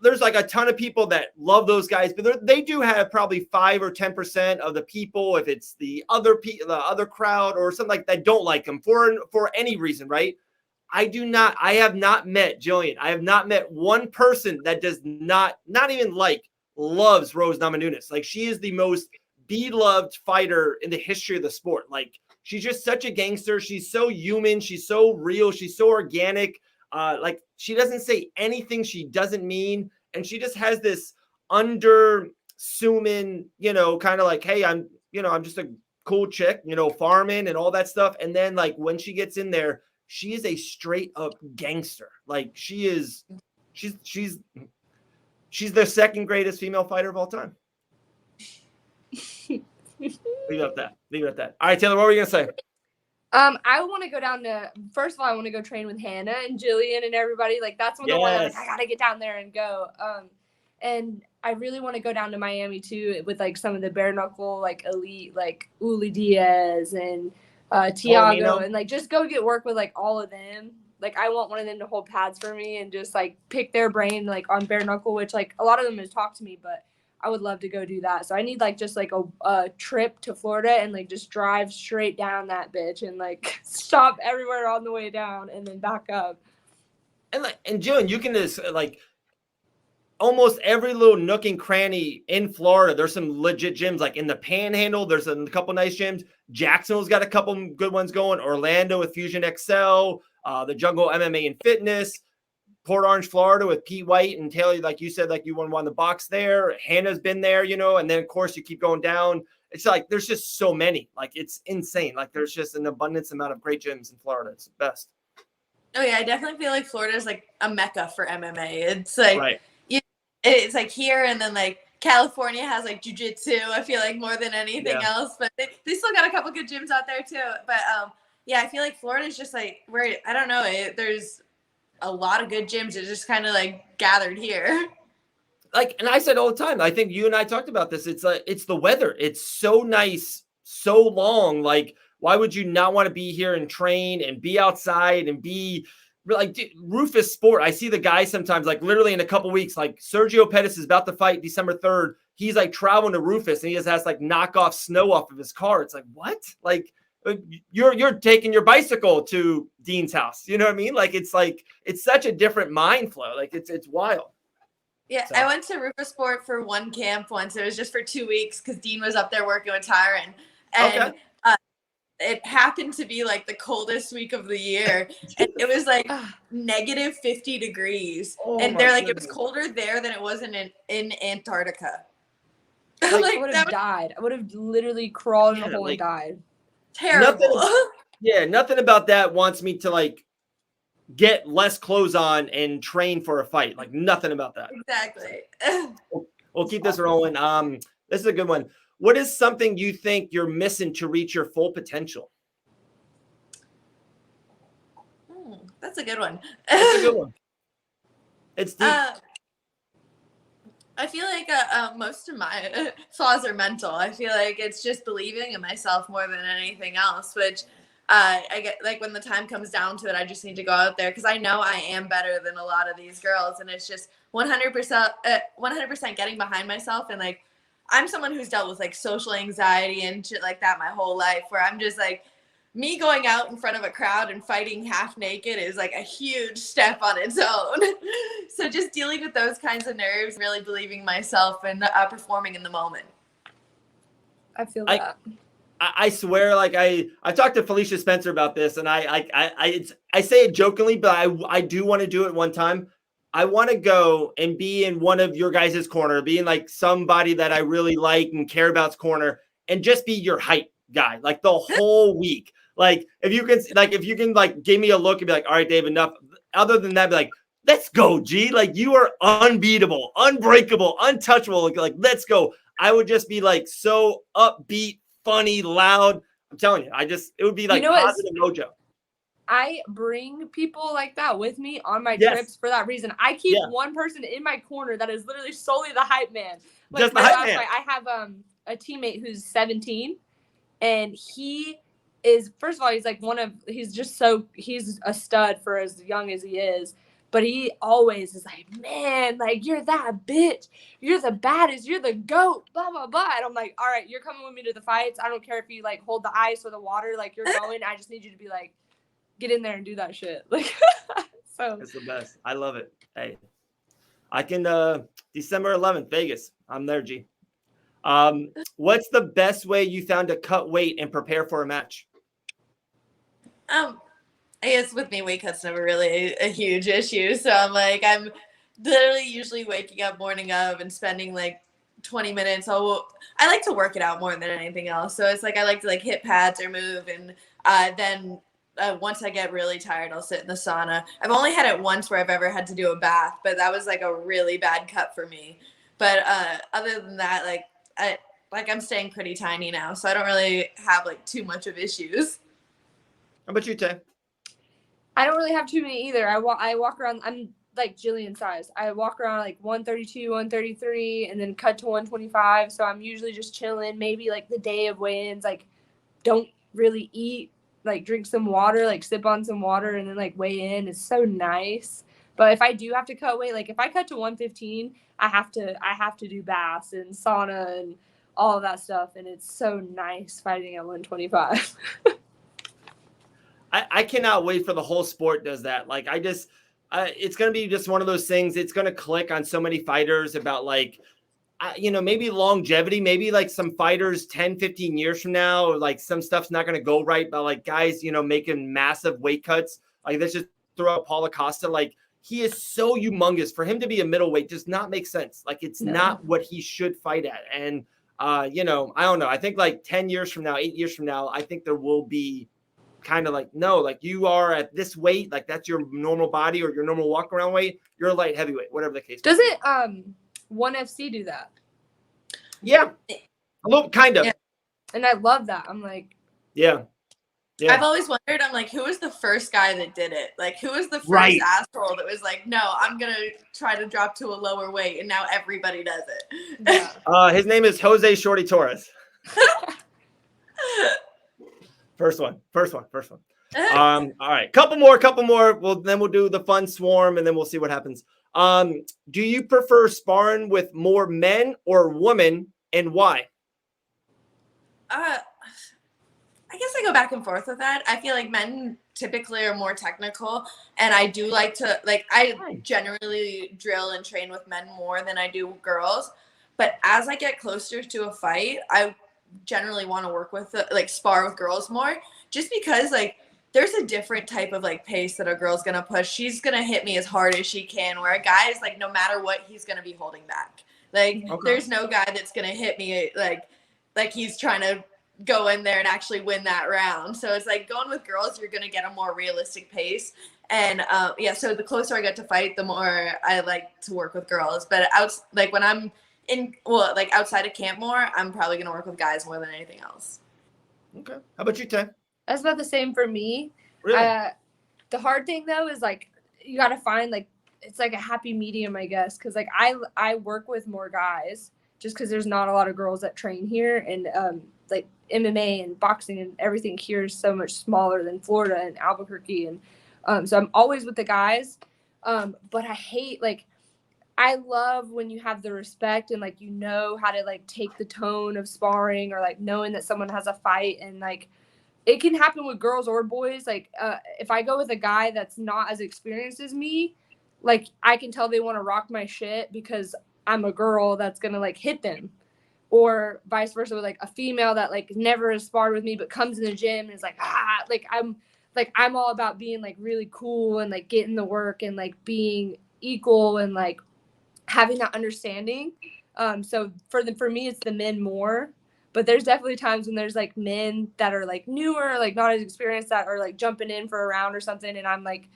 There's like a ton of people that love those guys, but they do have probably 5 or 10% of the people, if it's the other crowd or something like that, don't like them for any reason, right? I have not met Gillian. I have not met one person that does not even loves Rose Namajunas. Like she is the most beloved fighter in the history of the sport. Like she's just such a gangster. She's so human. She's so real. She's so organic. Like she doesn't say anything she doesn't mean. And she just has this undersuming, kind of like, hey, I'm just a cool chick, farming and all that stuff. And then like when she gets in there, she is a straight up gangster. Like she's She's the second greatest female fighter of all time. Leave it at that. Leave it at that. All right, Taylor, what were you gonna say? I want to go down to, first of all, I want to go train with Hannah and Gillian and everybody. Like, that's one of the ones I'm like, I gotta get down there and go. And I really want to go down to Miami too with like some of the bare knuckle, like elite, like Uli Diaz and Tiago, and like just go get work with like all of them. Like, I want one of them to hold pads for me and just like pick their brain like on bare knuckle, which like a lot of them has talked to me, but I would love to go do that. So I need like just like a trip to Florida and like just drive straight down that bitch and like stop everywhere on the way down and then back up. And Jillian, you can just like almost every little nook and cranny in Florida. There's some legit gyms like in the Panhandle. There's a couple nice gyms. Jacksonville's got a couple good ones going. Orlando with Fusion XL, the Jungle MMA and Fitness. Port Orange, Florida with Pete White and Taylor, like you said, like you won the box there. Hannah's been there, you know, and then of course you keep going down. It's like there's just so many. Like it's insane. Like there's just an abundance amount of great gyms in Florida. It's the best. Oh yeah, I definitely feel like Florida is like a mecca for MMA. It's like it's like here, and then like California has like jiu-jitsu. I feel like more than anything else, but they still got a couple good gyms out there too. But yeah, I feel like Florida is just like where I don't know. There's a lot of good gyms are just kind of like gathered here. Like, and I said all the time, I think you and I talked about this. It's it's the weather. It's so nice, so long. Like, why would you not want to be here and train and be outside and be like Rufus Sport? I see the guy sometimes, like literally in a couple weeks, like Sergio Pettis is about to fight December 3rd. He's like traveling to Rufus and he just has like knock off snow off of his car. It's like, what? Like, you're taking your bicycle to Dean's house. You know what I mean? Like, it's such a different mind flow. Like it's wild. Yeah. So. I went to Rufus Sport for one camp once. It was just for 2 weeks because Dean was up there working with Tyron. And it happened to be like the coldest week of the year. And it was like negative 50 degrees. And they're like, goodness. It was colder there than it was in Antarctica. Like, I would have died. I would have literally crawled in a hole and died. Terrible. Nothing about that wants me to like get less clothes on and train for a fight. Like nothing about that. Exactly. We'll keep this rolling. This is a good one. What is something you think you're missing to reach your full potential? That's a good one. That's a good one. It's deep. I feel like most of my flaws are mental. I feel like it's just believing in myself more than anything else, which I get like when the time comes down to it, I just need to go out there because I know I am better than a lot of these girls. And it's just 100% getting behind myself. And like, I'm someone who's dealt with like social anxiety and shit like that my whole life where I'm just like, me going out in front of a crowd and fighting half naked is like a huge step on its own. So just dealing with those kinds of nerves, really believing myself and performing in the moment. I feel that. I swear, like I talked to Felicia Spencer about this, and I say it jokingly, but I do want to do it one time. I want to go and be in one of your guys' corner, be in like somebody that I really like and care about's corner, and just be your hype guy like the whole week. Like if you can like give me a look and be like, all right, Dave, enough. Other than that, be like, let's go, G. Like you are unbeatable, unbreakable, untouchable. Like let's go. I would just be like so upbeat, funny, loud. I'm telling you, it would be like positive mojo. I bring people like that with me on my trips for that reason. I keep one person in my corner that is literally solely the hype man. Like, just the hype man. I have a teammate who's 17, and he is, first of all, he's like he's a stud for as young as he is. But he always is like, man, like, you're that bitch. You're the baddest. You're the GOAT, blah, blah, blah. And I'm like, all right, you're coming with me to the fights. I don't care if you, like, hold the ice or the water. Like, you're going. I just need you to be like, get in there and do that shit. Like, so. It's the best. I love it. Hey, I can, December 11th, Vegas. I'm there, G. What's the best way you found to cut weight and prepare for a match? I guess with me, weight cut's never really a huge issue. So I'm literally usually waking up morning of and spending like 20 minutes. I like to work it out more than anything else. So it's like I like to like hit pads or move and then once I get really tired, I'll sit in the sauna. I've only had it once where I've ever had to do a bath, but that was like a really bad cut for me. But other than that, I'm staying pretty tiny now, so I don't really have like too much of issues. How about you, Tay? I don't really have too many either. I walk around. I'm like Gillian size. I walk around like 132, 133, and then cut to 125. So I'm usually just chilling. Maybe like the day of weigh-ins, like don't really eat, like drink some water, like sip on some water, and then like weigh in. It's so nice. But if I do have to cut weight, like if I cut to 115, I have to do baths and sauna and all of that stuff, and it's so nice fighting at 125. I cannot wait for the whole sport does that. Like it's going to be just one of those things. It's going to click on so many fighters about like, maybe longevity, maybe like some fighters 10, 15 years from now, like some stuff's not going to go right. But like guys, making massive weight cuts, like let's just throw out Paulo Costa. Like he is so humongous. For him to be a middleweight does not make sense. Like it's not what he should fight at. And, I don't know. I think like 10 years from now, 8 years from now, I think there will be kind of like, no, like you are at this weight, like that's your normal body or your normal walk around weight. You're a light heavyweight, whatever the case. Doesn't ONE FC do that? Yeah, a little kind of. Yeah. And I love that. I'm like, yeah. I've always wondered. I'm like, who was the first guy that did it? Like, who was the first asshole that was like, no, I'm gonna try to drop to a lower weight, and now everybody does it. Yeah. His name is Jose Shorty Torres. First one. All right. Couple more. Then we'll do the fun swarm and then we'll see what happens. Do you prefer sparring with more men or women and why? I guess I go back and forth with that. I feel like men typically are more technical, and I do like to, like, I generally drill and train with men more than I do girls. But as I get closer to a fight, I generally want to work with spar with girls more, just because like there's a different type of like pace that a girl's gonna push. She's gonna hit me as hard as she can, where a guy is like, no matter what, he's gonna be holding back. Like there's no guy that's gonna hit me like he's trying to go in there and actually win that round. So it's like going with girls, you're gonna get a more realistic pace. And so the closer I get to fight, the more I like to work with girls. But when I'm outside of camp more, I'm probably going to work with guys more than anything else. Okay. How about you, Tay? That's about the same for me. Really? The hard thing though is like, you got to find like, it's like a happy medium, I guess. Cause like I work with more guys just cause there's not a lot of girls that train here. And like MMA and boxing and everything here is so much smaller than Florida and Albuquerque. And so I'm always with the guys. But I hate I love when you have the respect and like how to like take the tone of sparring or like knowing that someone has a fight, and like it can happen with girls or boys. Like if I go with a guy that's not as experienced as me, like I can tell they want to rock my shit because I'm a girl that's gonna like hit them, or vice versa with like a female that like never has sparred with me but comes in the gym and is like I'm all about being like really cool and like getting the work and like being equal and like having that understanding. So for me, it's the men more, but there's definitely times when there's like men that are like newer, like not as experienced, that are like jumping in for a round or something. And I'm like,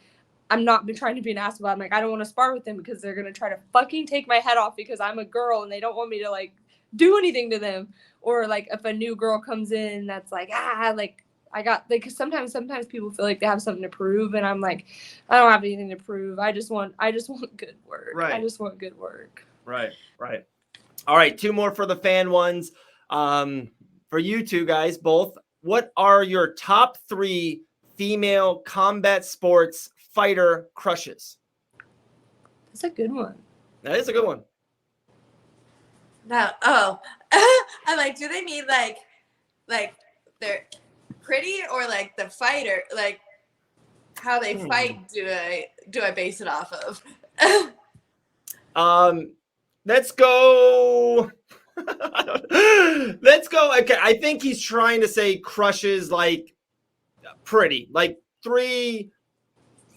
I'm not trying to be an ass about it. I'm like, I don't want to spar with them because they're going to try to fucking take my head off because I'm a girl and they don't want me to like do anything to them. Or like if a new girl comes in that's like, I got like, sometimes people feel like they have something to prove, and I'm like, I don't have anything to prove. I just want good work. Right. I just want good work. Right. All right, 2 more for the fan ones. For you two guys, both, what are your top 3 female combat sports fighter crushes? That's a good one. That is a good one. No, I'm like, do they mean like they're pretty or like the fighter, like how they fight? Do I base it off of? Let's go. Let's go. Okay, I think he's trying to say crushes like pretty, like 3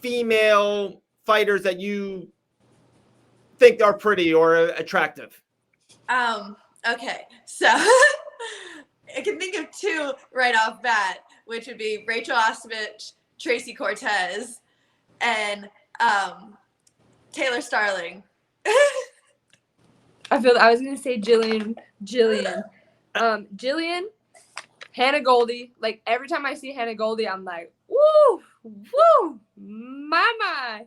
female fighters that you think are pretty or attractive. Okay, so I can think of 2 right off bat, which would be Rachel Ostovich Tracy Cortez, and Taylor Starling. I was gonna say Gillian. Gillian, Hannah Goldy. Like every time I see Hannah Goldy, I'm like, woo, my.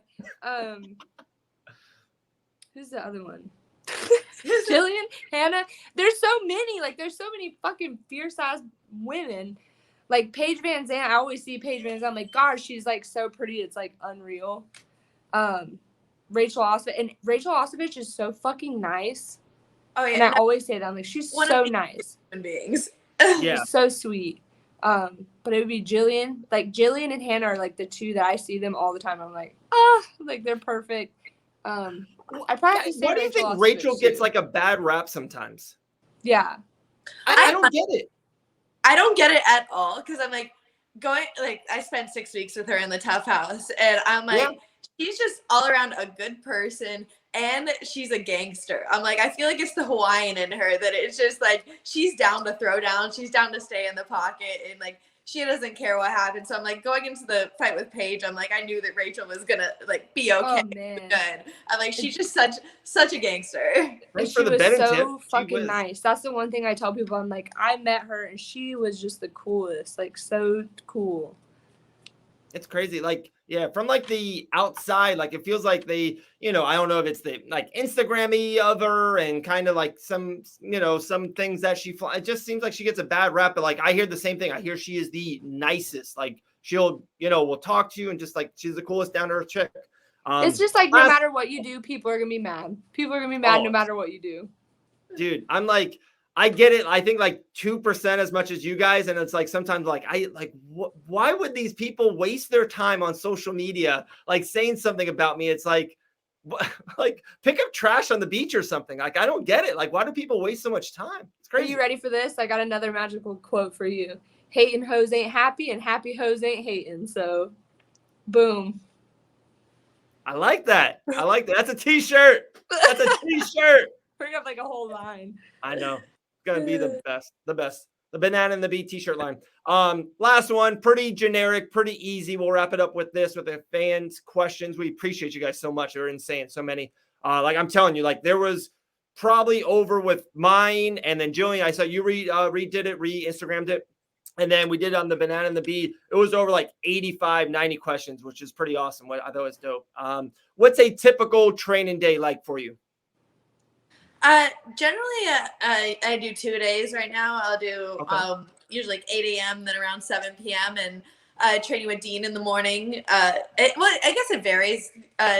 Who's the other one? Gillian, Hannah. There's so many. Like there's so many fucking fierce ass women. Like Paige Van Zandt. I always see Paige Van Zandt. I'm like, gosh, she's like so pretty. It's like unreal. Rachel Ostovich, and Rachel Ostovich is so fucking nice. Oh yeah, and I always say that. I'm like, she's so nice. Human beings. Yeah, she's so sweet. But it would be Gillian. Like Gillian and Hannah are like the two that I see them all the time. I'm like, like they're perfect. I probably have to say why do you think Rachel gets like a bad rap sometimes? Yeah, I don't get it. I don't get it at all because I'm like I spent 6 weeks with her in the Tough House, and I'm like, she's just all around a good person, and she's a gangster. I'm like, I feel like it's the Hawaiian in her that it's just like she's down to throw down, she's down to stay in the pocket, and like she doesn't care what happens. So I'm like, going into the fight with Paige, I'm like, I knew that Rachel was gonna like be okay, good. I'm like, she's just such a gangster. Thanks she for the was betting so tip. fucking nice. That's the one thing I tell people. I'm like, I met her and she was just the coolest, like so cool. It's crazy. Like, yeah, from like the outside, like it feels like they, I don't know if it's the like Instagram-y of her and kind of like some, some things that it just seems like she gets a bad rap. But like, I hear the same thing. I hear she is the nicest. Like she'll, will talk to you and just like, she's the coolest down to earth chick. It's just like, no matter what you do, people are going to be mad. People are going to be mad no matter what you do. Dude, I'm like, I get it. I think like 2% as much as you guys. And it's like, sometimes like, why would these people waste their time on social media? Like saying something about me. It's like pick up trash on the beach or something. Like, I don't get it. Like, why do people waste so much time? It's crazy. Are you ready for this? I got another magical quote for you. Hating hoes ain't happy and happy hoes ain't hating. So boom. I like that. That's a t-shirt. That's a t-shirt. Bring up like a whole line. I know. It's gonna be the best. The banana and the bee t-shirt line. Last one, pretty generic, pretty easy. We'll wrap it up with this, with the fans' questions. We appreciate you guys so much. They're insane. So many. Like I'm telling you, like there was probably over with mine, and then Gillian, I saw you redid it, Instagrammed it, and then we did it on the banana and the bee. It was over like 85, 90 questions, which is pretty awesome. I thought it was dope. What's a typical training day like for you? Generally, I do 2 days right now. I'll do usually like 8 a.m., then around 7 p.m. and training with Dean in the morning. I guess it varies.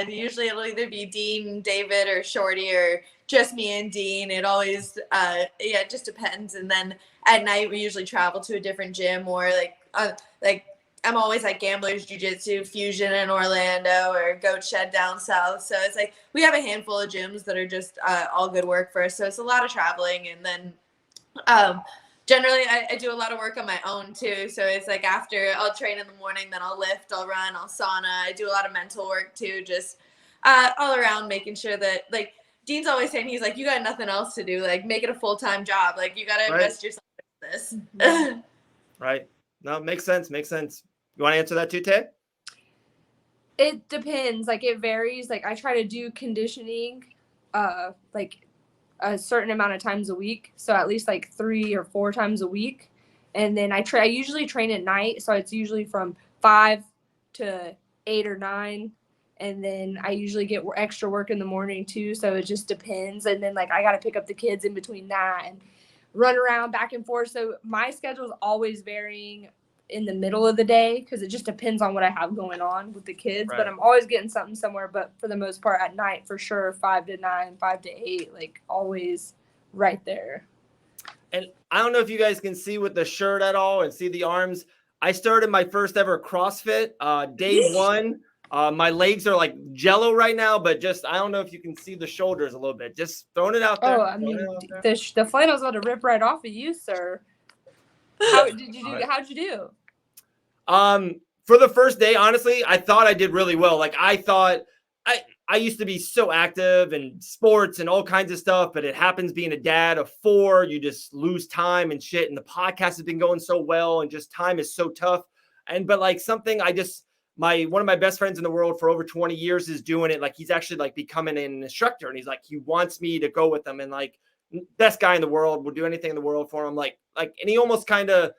Usually it'll either be Dean, David, or Shorty, or just me and Dean. It always, it just depends. And then at night we usually travel to a different gym, or like I'm always at Gamblers Jiu-Jitsu Fusion in Orlando, or Goat Shed down south. So it's like we have a handful of gyms that are just all good work for us. So it's a lot of traveling. And then generally I do a lot of work on my own too. So it's like after I'll train in the morning, then I'll lift, I'll run, I'll sauna. I do a lot of mental work too, just all around making sure that like Dean's always saying, he's like, you got nothing else to do. Like make it a full-time job. Like you got to invest yourself in this. Right. No, makes sense. You want to answer that too, Tay? It depends. Like it varies. Like I try to do conditioning like a certain amount of times a week. So at least like 3 or 4 times a week. And then I usually train at night. So it's usually from 5 to 8 or 9. And then I usually get extra work in the morning too. So it just depends. And then like I got to pick up the kids in between that and run around back and forth. So my schedule is always varying in the middle of the day because it just depends on what I have going on with the kids. Right. But I'm always getting something somewhere. But for the most part at night, for sure, 5 to 9, 5 to 8, like always right there. And I don't know if you guys can see with the shirt at all and see the arms. I started my first ever CrossFit day 1. My legs are like jello right now, but just I don't know if you can see the shoulders a little bit. Just throwing it out there. Oh, I mean, the flannel's about to rip right off of you, sir. How'd you do? For the first day, honestly, I thought I did really well. Like I thought I used to be so active in sports and all kinds of stuff, but it happens being a dad of 4, you just lose time and shit. And the podcast has been going so well and just time is so tough. but like something one of my best friends in the world for over 20 years is doing it. Like he's actually like becoming an instructor, and he's like, he wants me to go with him, and like best guy in the world, will do anything in the world for him. Like, and he almost kind of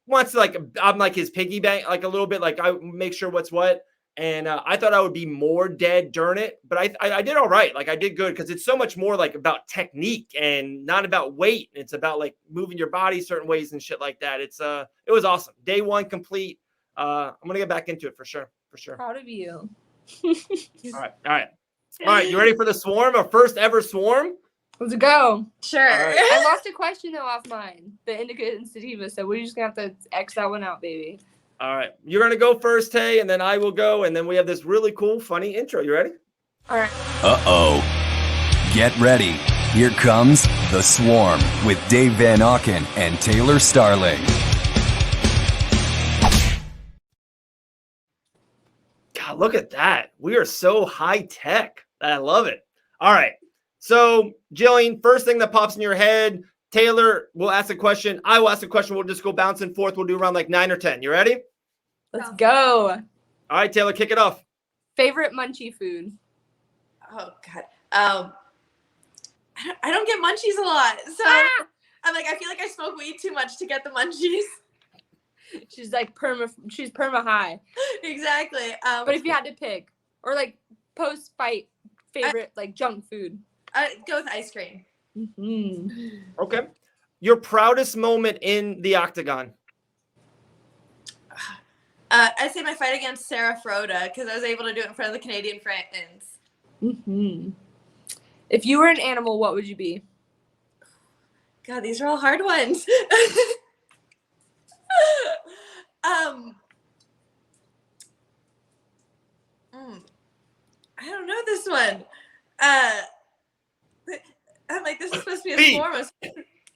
wants to, like, I'm like his piggy bank, like a little bit, like I make sure what's what. And I thought I would be more dead during it, but I did all right. Like I did good, because it's so much more like about technique and not about weight. It's about like moving your body certain ways and shit like that. It was awesome. Day one complete. I'm gonna get back into it for sure. Proud of you. All right. You ready for the swarm? Our first ever swarm? Let's go. Sure. Right. I lost a question though off mine, the Indica and Sativa, so we're just gonna have to X that one out, baby. All right. You're going to go first, Tay, and then I will go. And then we have this really cool, funny intro. You ready? All right. Uh-oh. Get ready. Here comes The Swarm with Dave Van Auken and Taylor Starling. God, look at that. We are so high tech. I love it. All right. So, Gillian, first thing that pops in your head, Taylor will ask a question. I will ask a question. We'll just go bouncing forth. We'll do around like 9 or 10. You ready? Let's go. All right, Taylor, kick it off. Favorite munchie food? Oh God. I don't get munchies a lot, so I'm like, I feel like I smoke weed too much to get the munchies. She's like she's perma high. Exactly. But if you had to pick, or like post fight favorite like junk food, I'd go with ice cream. Mm-hmm. Okay. Your proudest moment in the Octagon? I'd say my fight against Sarah Froda, because I was able to do it in front of the Canadian friends. Mm-hmm. If you were an animal, what would you be? God, these are all hard ones. I don't know this one. I'm like, this is supposed to be a swarm.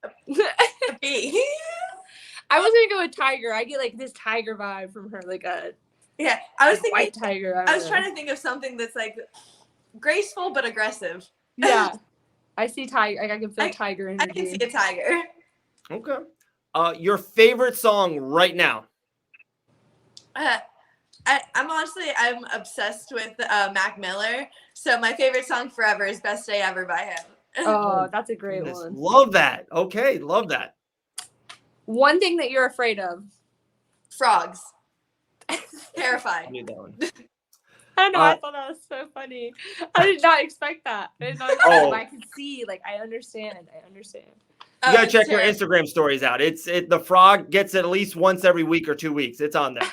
A bee. I was gonna go with tiger. I get like this tiger vibe from her, like a I was thinking white tiger. I was trying to think of something that's like graceful but aggressive. Yeah, I see tiger. Like I can feel tiger energy. I can see a tiger. Okay. Your favorite song right now? I'm obsessed with Mac Miller. So my favorite song forever is "Best Day Ever" by him. Oh, that's a great one. Love that. Okay, love that. One thing that you're afraid of? Frogs. Terrified. I knew that one. I know. I thought that was so funny. I did not expect that. I did not expect that. I can see. Like, I understand. You gotta check your Instagram stories out. The frog gets it at least once every week or 2 weeks. It's on there.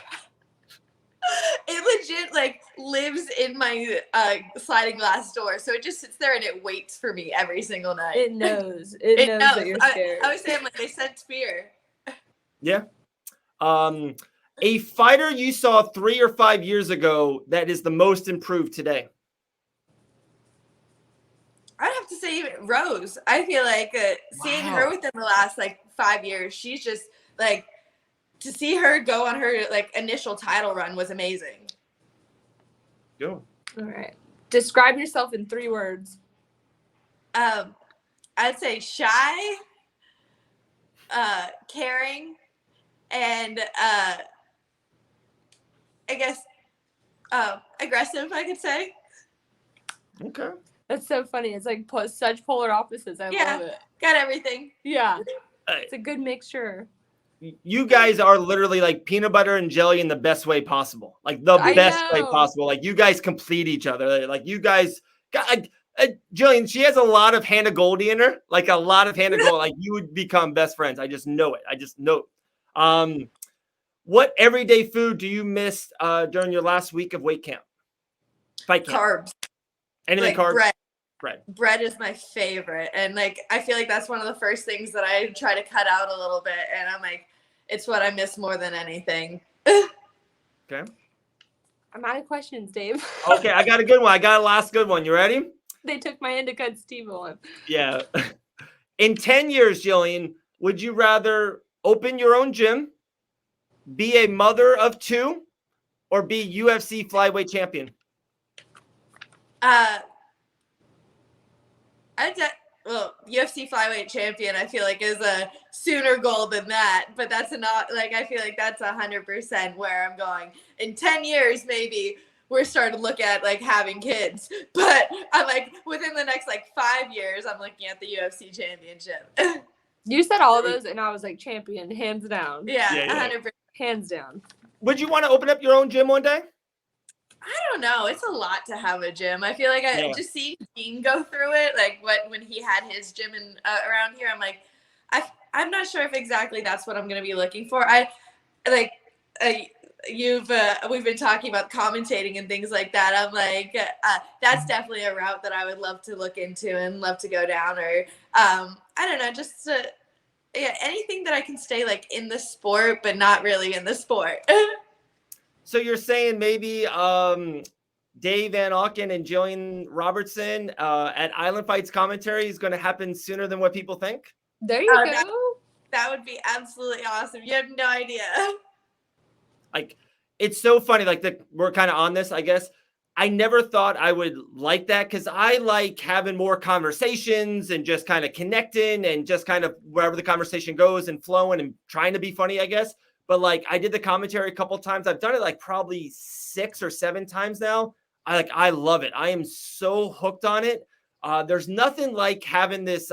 It legit like lives in my sliding glass door, so it just sits there and it waits for me every single night. It knows. It knows that you're scared. I was saying, like, they sense fear. Yeah. A fighter you saw 3 or 5 years ago that is the most improved today? I'd have to say Rose. I feel like seeing her within the last like 5 years, she's just like, to see her go on her like initial title run was amazing. Go. All right. Describe yourself in 3 words. I'd say shy, caring, and I guess aggressive, I could say. Okay. That's so funny. It's like such polar opposites. I love it. Got everything. Yeah. It's a good mixture. You guys are literally like peanut butter and jelly in the best way possible. Like the best way possible. Like you guys complete each other. Like you guys got Gillian, she has a lot of Hannah Goldy in her. Like a lot of Hannah Goldy. Like you would become best friends. I just know it. I just know it. What everyday food do you miss during your last week of weight camp? Fight camp. Carbs. Anything like carbs? Bread is my favorite. And like I feel like that's one of the first things that I try to cut out a little bit. And I'm like, it's what I miss more than anything. Okay. I'm out of questions, Dave. Okay, I got a good one. I got a last good one. You ready? They took my Indica and Sativa one. Yeah. In 10 years, Gillian, would you rather open your own gym, be a mother of 2, or be UFC flyweight champion? well, UFC flyweight champion, I feel like is a sooner goal than that, but that's not like, I feel like that's 100% where I'm going. In 10 years, maybe we're starting to look at like having kids, but I'm like within the next like 5 years, I'm looking at the UFC championship. You said all of those, and I was like, champion, hands down. Yeah, 100%. Hands down. Would you want to open up your own gym one day? I don't know. It's a lot to have a gym. I feel like I just seeing Dean go through it, like when he had his gym in around here. I'm like, I'm not sure if exactly that's what I'm gonna be looking for. We've been talking about commentating and things like that. I'm like, that's definitely a route that I would love to look into and love to go down. Or I don't know, just anything that I can stay like in the sport, but not really in the sport. So you're saying maybe Dave Van Auken and Gillian Robertson at Island Fights commentary is going to happen sooner than what people think? There you go. That would be absolutely awesome. You have no idea. Like, it's so funny. Like, we're kind of on this, I guess. I never thought I would like that because I like having more conversations and just kind of connecting and just kind of wherever the conversation goes and flowing and trying to be funny, I guess. But like I did the commentary a couple of times. I've done it like probably 6 or 7 times now. I love it. I am so hooked on it. There's nothing like having this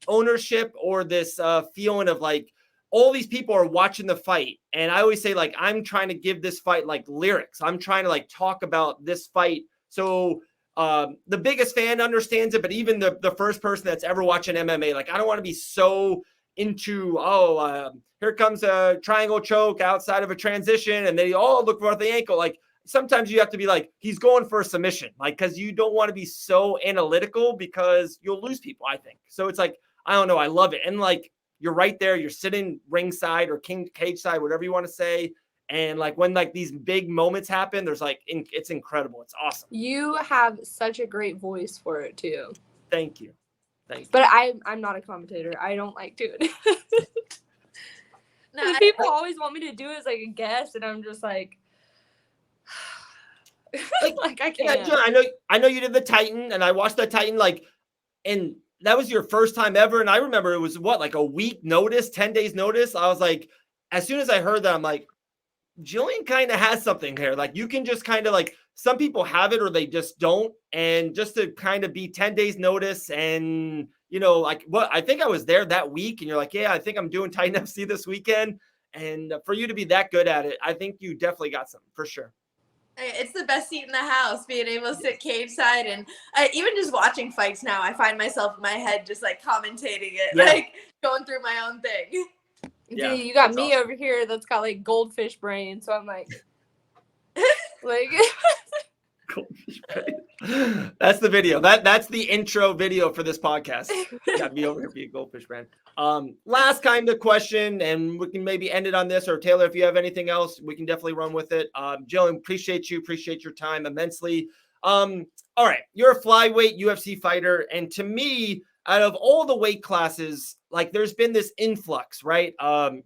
ownership or this feeling of like all these people are watching the fight. And I always say like I'm trying to give this fight like lyrics. I'm trying to like talk about this fight. So the biggest fan understands it, but even the first person that's ever watching MMA, like I don't want to be so into here comes a triangle choke outside of a transition and they all look for the ankle. Like sometimes you have to be like he's going for a submission, like because you don't want to be so analytical because you'll lose people, I think. So it's like I don't know, I love it. And like you're right there, you're sitting ringside or cage side, whatever you want to say, and like when like these big moments happen, there's like it's incredible. It's awesome. You have such a great voice for it too. Thank you. But I'm not a commentator. I don't like doing it. No, people always want me to do it as like a guest, and I'm just like like I can't. Yeah, I know you did the Titan, and I watched the Titan, like, and that was your first time ever. And I remember it was like a week notice, 10 days notice. I was like, as soon as I heard that, I'm like, Gillian kind of has something here. Like you can just kind of like some people have it or they just don't. And just to kind of be 10 days notice and, you know, like what I think I was there that week and you're like, yeah, I think I'm doing Titan FC this weekend. And for you to be that good at it, I think you definitely got something for sure. It's the best seat in the house, being able to sit cage side. And even just watching fights now, I find myself in my head just like commentating it, like going through my own thing. Yeah, you got me awesome over here that's got like goldfish brain. So I'm like, goldfish brain. That's the video. That's the intro video for this podcast. Got me over here being goldfish brain. Last kind of question, and we can maybe end it on this, or Taylor, if you have anything else, we can definitely run with it. Gillian, appreciate your time immensely. All right, you're a flyweight UFC fighter, and to me, out of all the weight classes, like there's been this influx, right?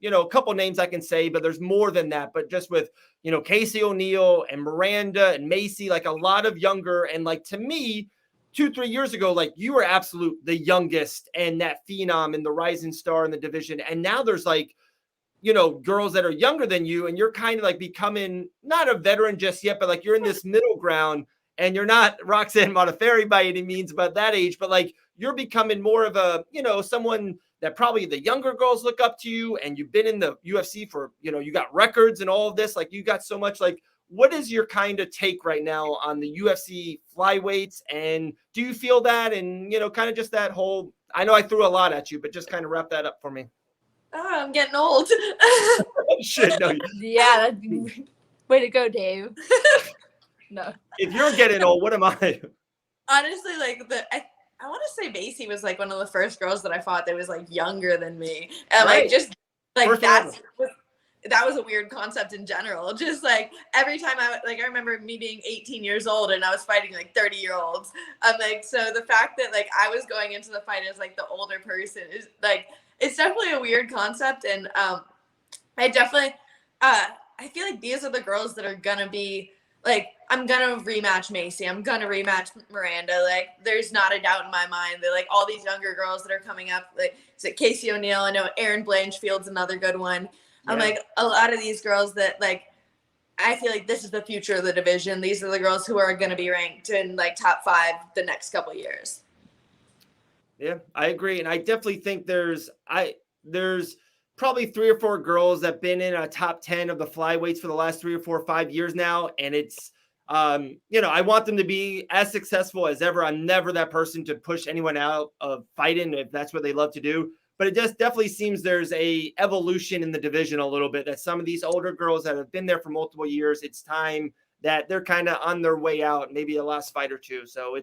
You know, a couple names I can say, but there's more than that. But just with, you know, Casey O'Neill and Miranda and Macy, like a lot of younger, and like to me, 2-3 years ago, like you were the youngest and that phenom and the rising star in the division. And now there's like, you know, girls that are younger than you, and you're kind of like becoming not a veteran just yet, but like you're in this middle ground, and you're not Roxanne Modafferi by any means about that age, but like you're becoming more of a, you know, someone that probably the younger girls look up to you, and you've been in the UFC for, you know, you got records and all of this, like you got so much. Like, what is your kind of take right now on the UFC flyweights? And do you feel that? And, you know, kind of just that whole, I know I threw a lot at you, but just kind of wrap that up for me. Oh, I'm getting old. Shit, no. Yeah. Way to go, Dave. No. If you're getting old, what am I? Honestly, like I want to say Macy was like one of the first girls that I fought that was like younger than me. And right. like just like First that was a weird concept in general. Just like every time I remember me being 18 years old and I was fighting like 30-year-olds. I'm like, so the fact that like I was going into the fight as like the older person is like, it's definitely a weird concept. And I definitely, I feel like these are the girls that are gonna be like, I'm gonna rematch Macy. I'm gonna rematch Miranda. Like, there's not a doubt in my mind that like all these younger girls that are coming up, like, is it Casey O'Neill? I know Erin Blanchfield's another good one. I'm like, a lot of these girls that like, I feel like this is the future of the division. These are the girls who are gonna be ranked in like top 5 the next couple years. Yeah, I agree, and I definitely think there's probably 3 or 4 girls that have been in a top 10 of the flyweights for the last 3 or 4 or 5 years now. And it's, I want them to be as successful as ever. I'm never that person to push anyone out of fighting if that's what they love to do. But it just definitely seems there's a evolution in the division a little bit, that some of these older girls that have been there for multiple years, it's time that they're kind of on their way out, maybe a last fight or two. So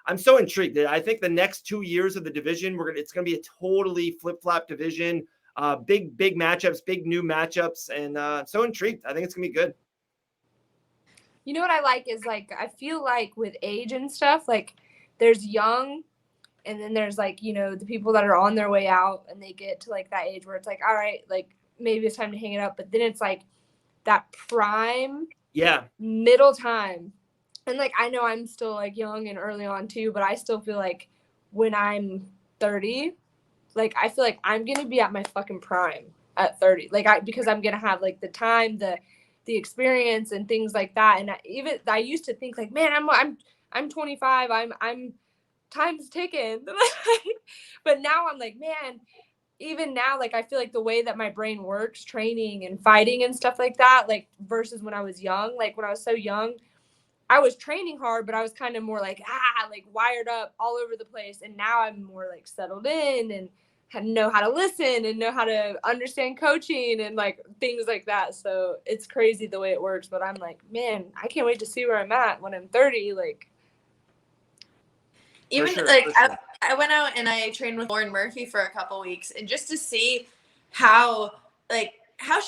I'm so intrigued. I think the next 2 years of the division, it's going to be a totally flip-flop division. Big matchups, big new matchups, and so intrigued. I think it's gonna be good. You know what I like is like, I feel like with age and stuff, like there's young, and then there's like, the people that are on their way out, and they get to like that age where it's like, all right, like maybe it's time to hang it up. But then it's like that prime, middle time. And like, I know I'm still like young and early on too, but I still feel like when I'm 30, like, I feel like I'm going to be at my fucking prime at 30. Like, because I'm going to have, like, the time, the experience and things like that. And I used to think, like, man, I'm 25. I'm time's ticking. But now I'm like, man, even now, like, I feel like the way that my brain works, training and fighting and stuff like that, like, versus when I was young. Like, when I was so young, I was training hard, but I was kind of more like, like wired up all over the place. And now I'm more like settled in and know how to listen and know how to understand coaching and like things like that. So it's crazy the way it works. But I'm like, man, I can't wait to see where I'm at when I'm 30. Like, even I went out and I trained with Lauren Murphy for a couple weeks, and just to see how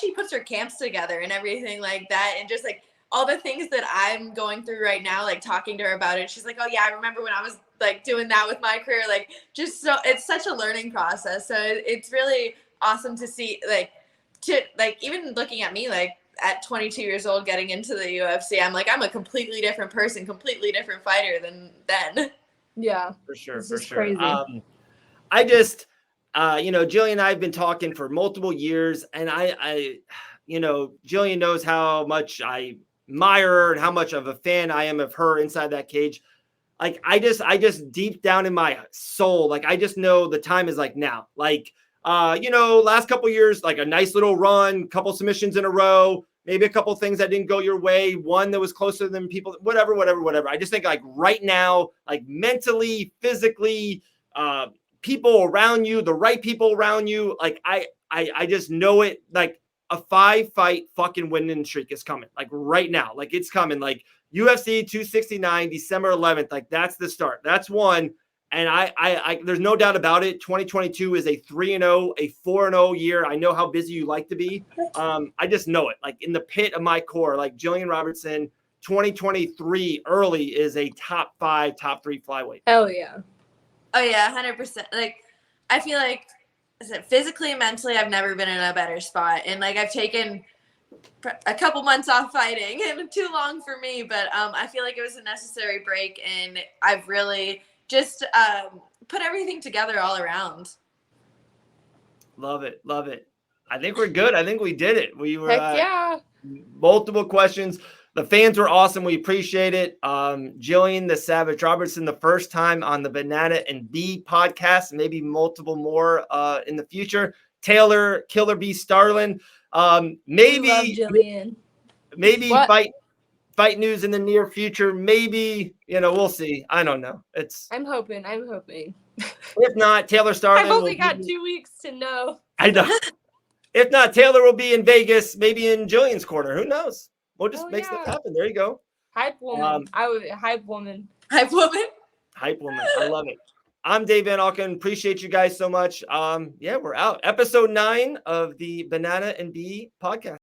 she puts her camps together and everything like that, and just like all the things that I'm going through right now, like talking to her about it. She's like, oh yeah, I remember when I was like doing that with my career. Like, just so it's such a learning process. So it's really awesome to see, even looking at me, like at 22 years old, getting into the UFC, I'm like, I'm a completely different person, completely different fighter than then. Yeah, for sure. this for is sure. crazy. I just, Gillian and I have been talking for multiple years, and I Gillian knows how much I admire her and how much of a fan I am of her inside that cage. Like, I just deep down in my soul, like, I just know the time is like now. Like, last couple years, like a nice little run, couple submissions in a row, maybe a couple things that didn't go your way, one that was closer than people, whatever. I just think like right now, like mentally, physically, people around you, the right people around you, like I just know it. Like, a 5-fight fucking winning streak is coming. Like right now, like it's coming. Like UFC 269, December 11th. Like that's the start. That's one. And I there's no doubt about it. 2022 is a 3-0, a 4-0 year. I know how busy you like to be. I just know it. Like in the pit of my core, like Gillian Robertson, 2023 early is a top 5, top 3 flyweight. Hell yeah. Oh yeah, 100%. Like, I feel like, physically and mentally, I've never been in a better spot. And like, I've taken a couple months off fighting, and too long for me, but I feel like it was a necessary break, and I've really just put everything together all around. Love it. I think we're good. I think we did it. We were multiple questions. The fans were awesome. We appreciate it. Gillian the Savage Robertson, the first time on the Banana and Bee podcast, maybe multiple more in the future. Taylor Killer Bee Starling. Maybe love Gillian. Maybe fight news in the near future. Maybe, we'll see. I don't know. I'm hoping. If not, Taylor Starling. I've only got 2 weeks to know. I know. If not, Taylor will be in Vegas, maybe in Gillian's corner. Who knows? We'll just make stuff happen. There you go. Hype woman. Hype woman. Hype woman. Hype woman. I love it. I'm Dave Van Auken. Appreciate you guys so much. We're out. Episode 9 of the Banana and Bee podcast.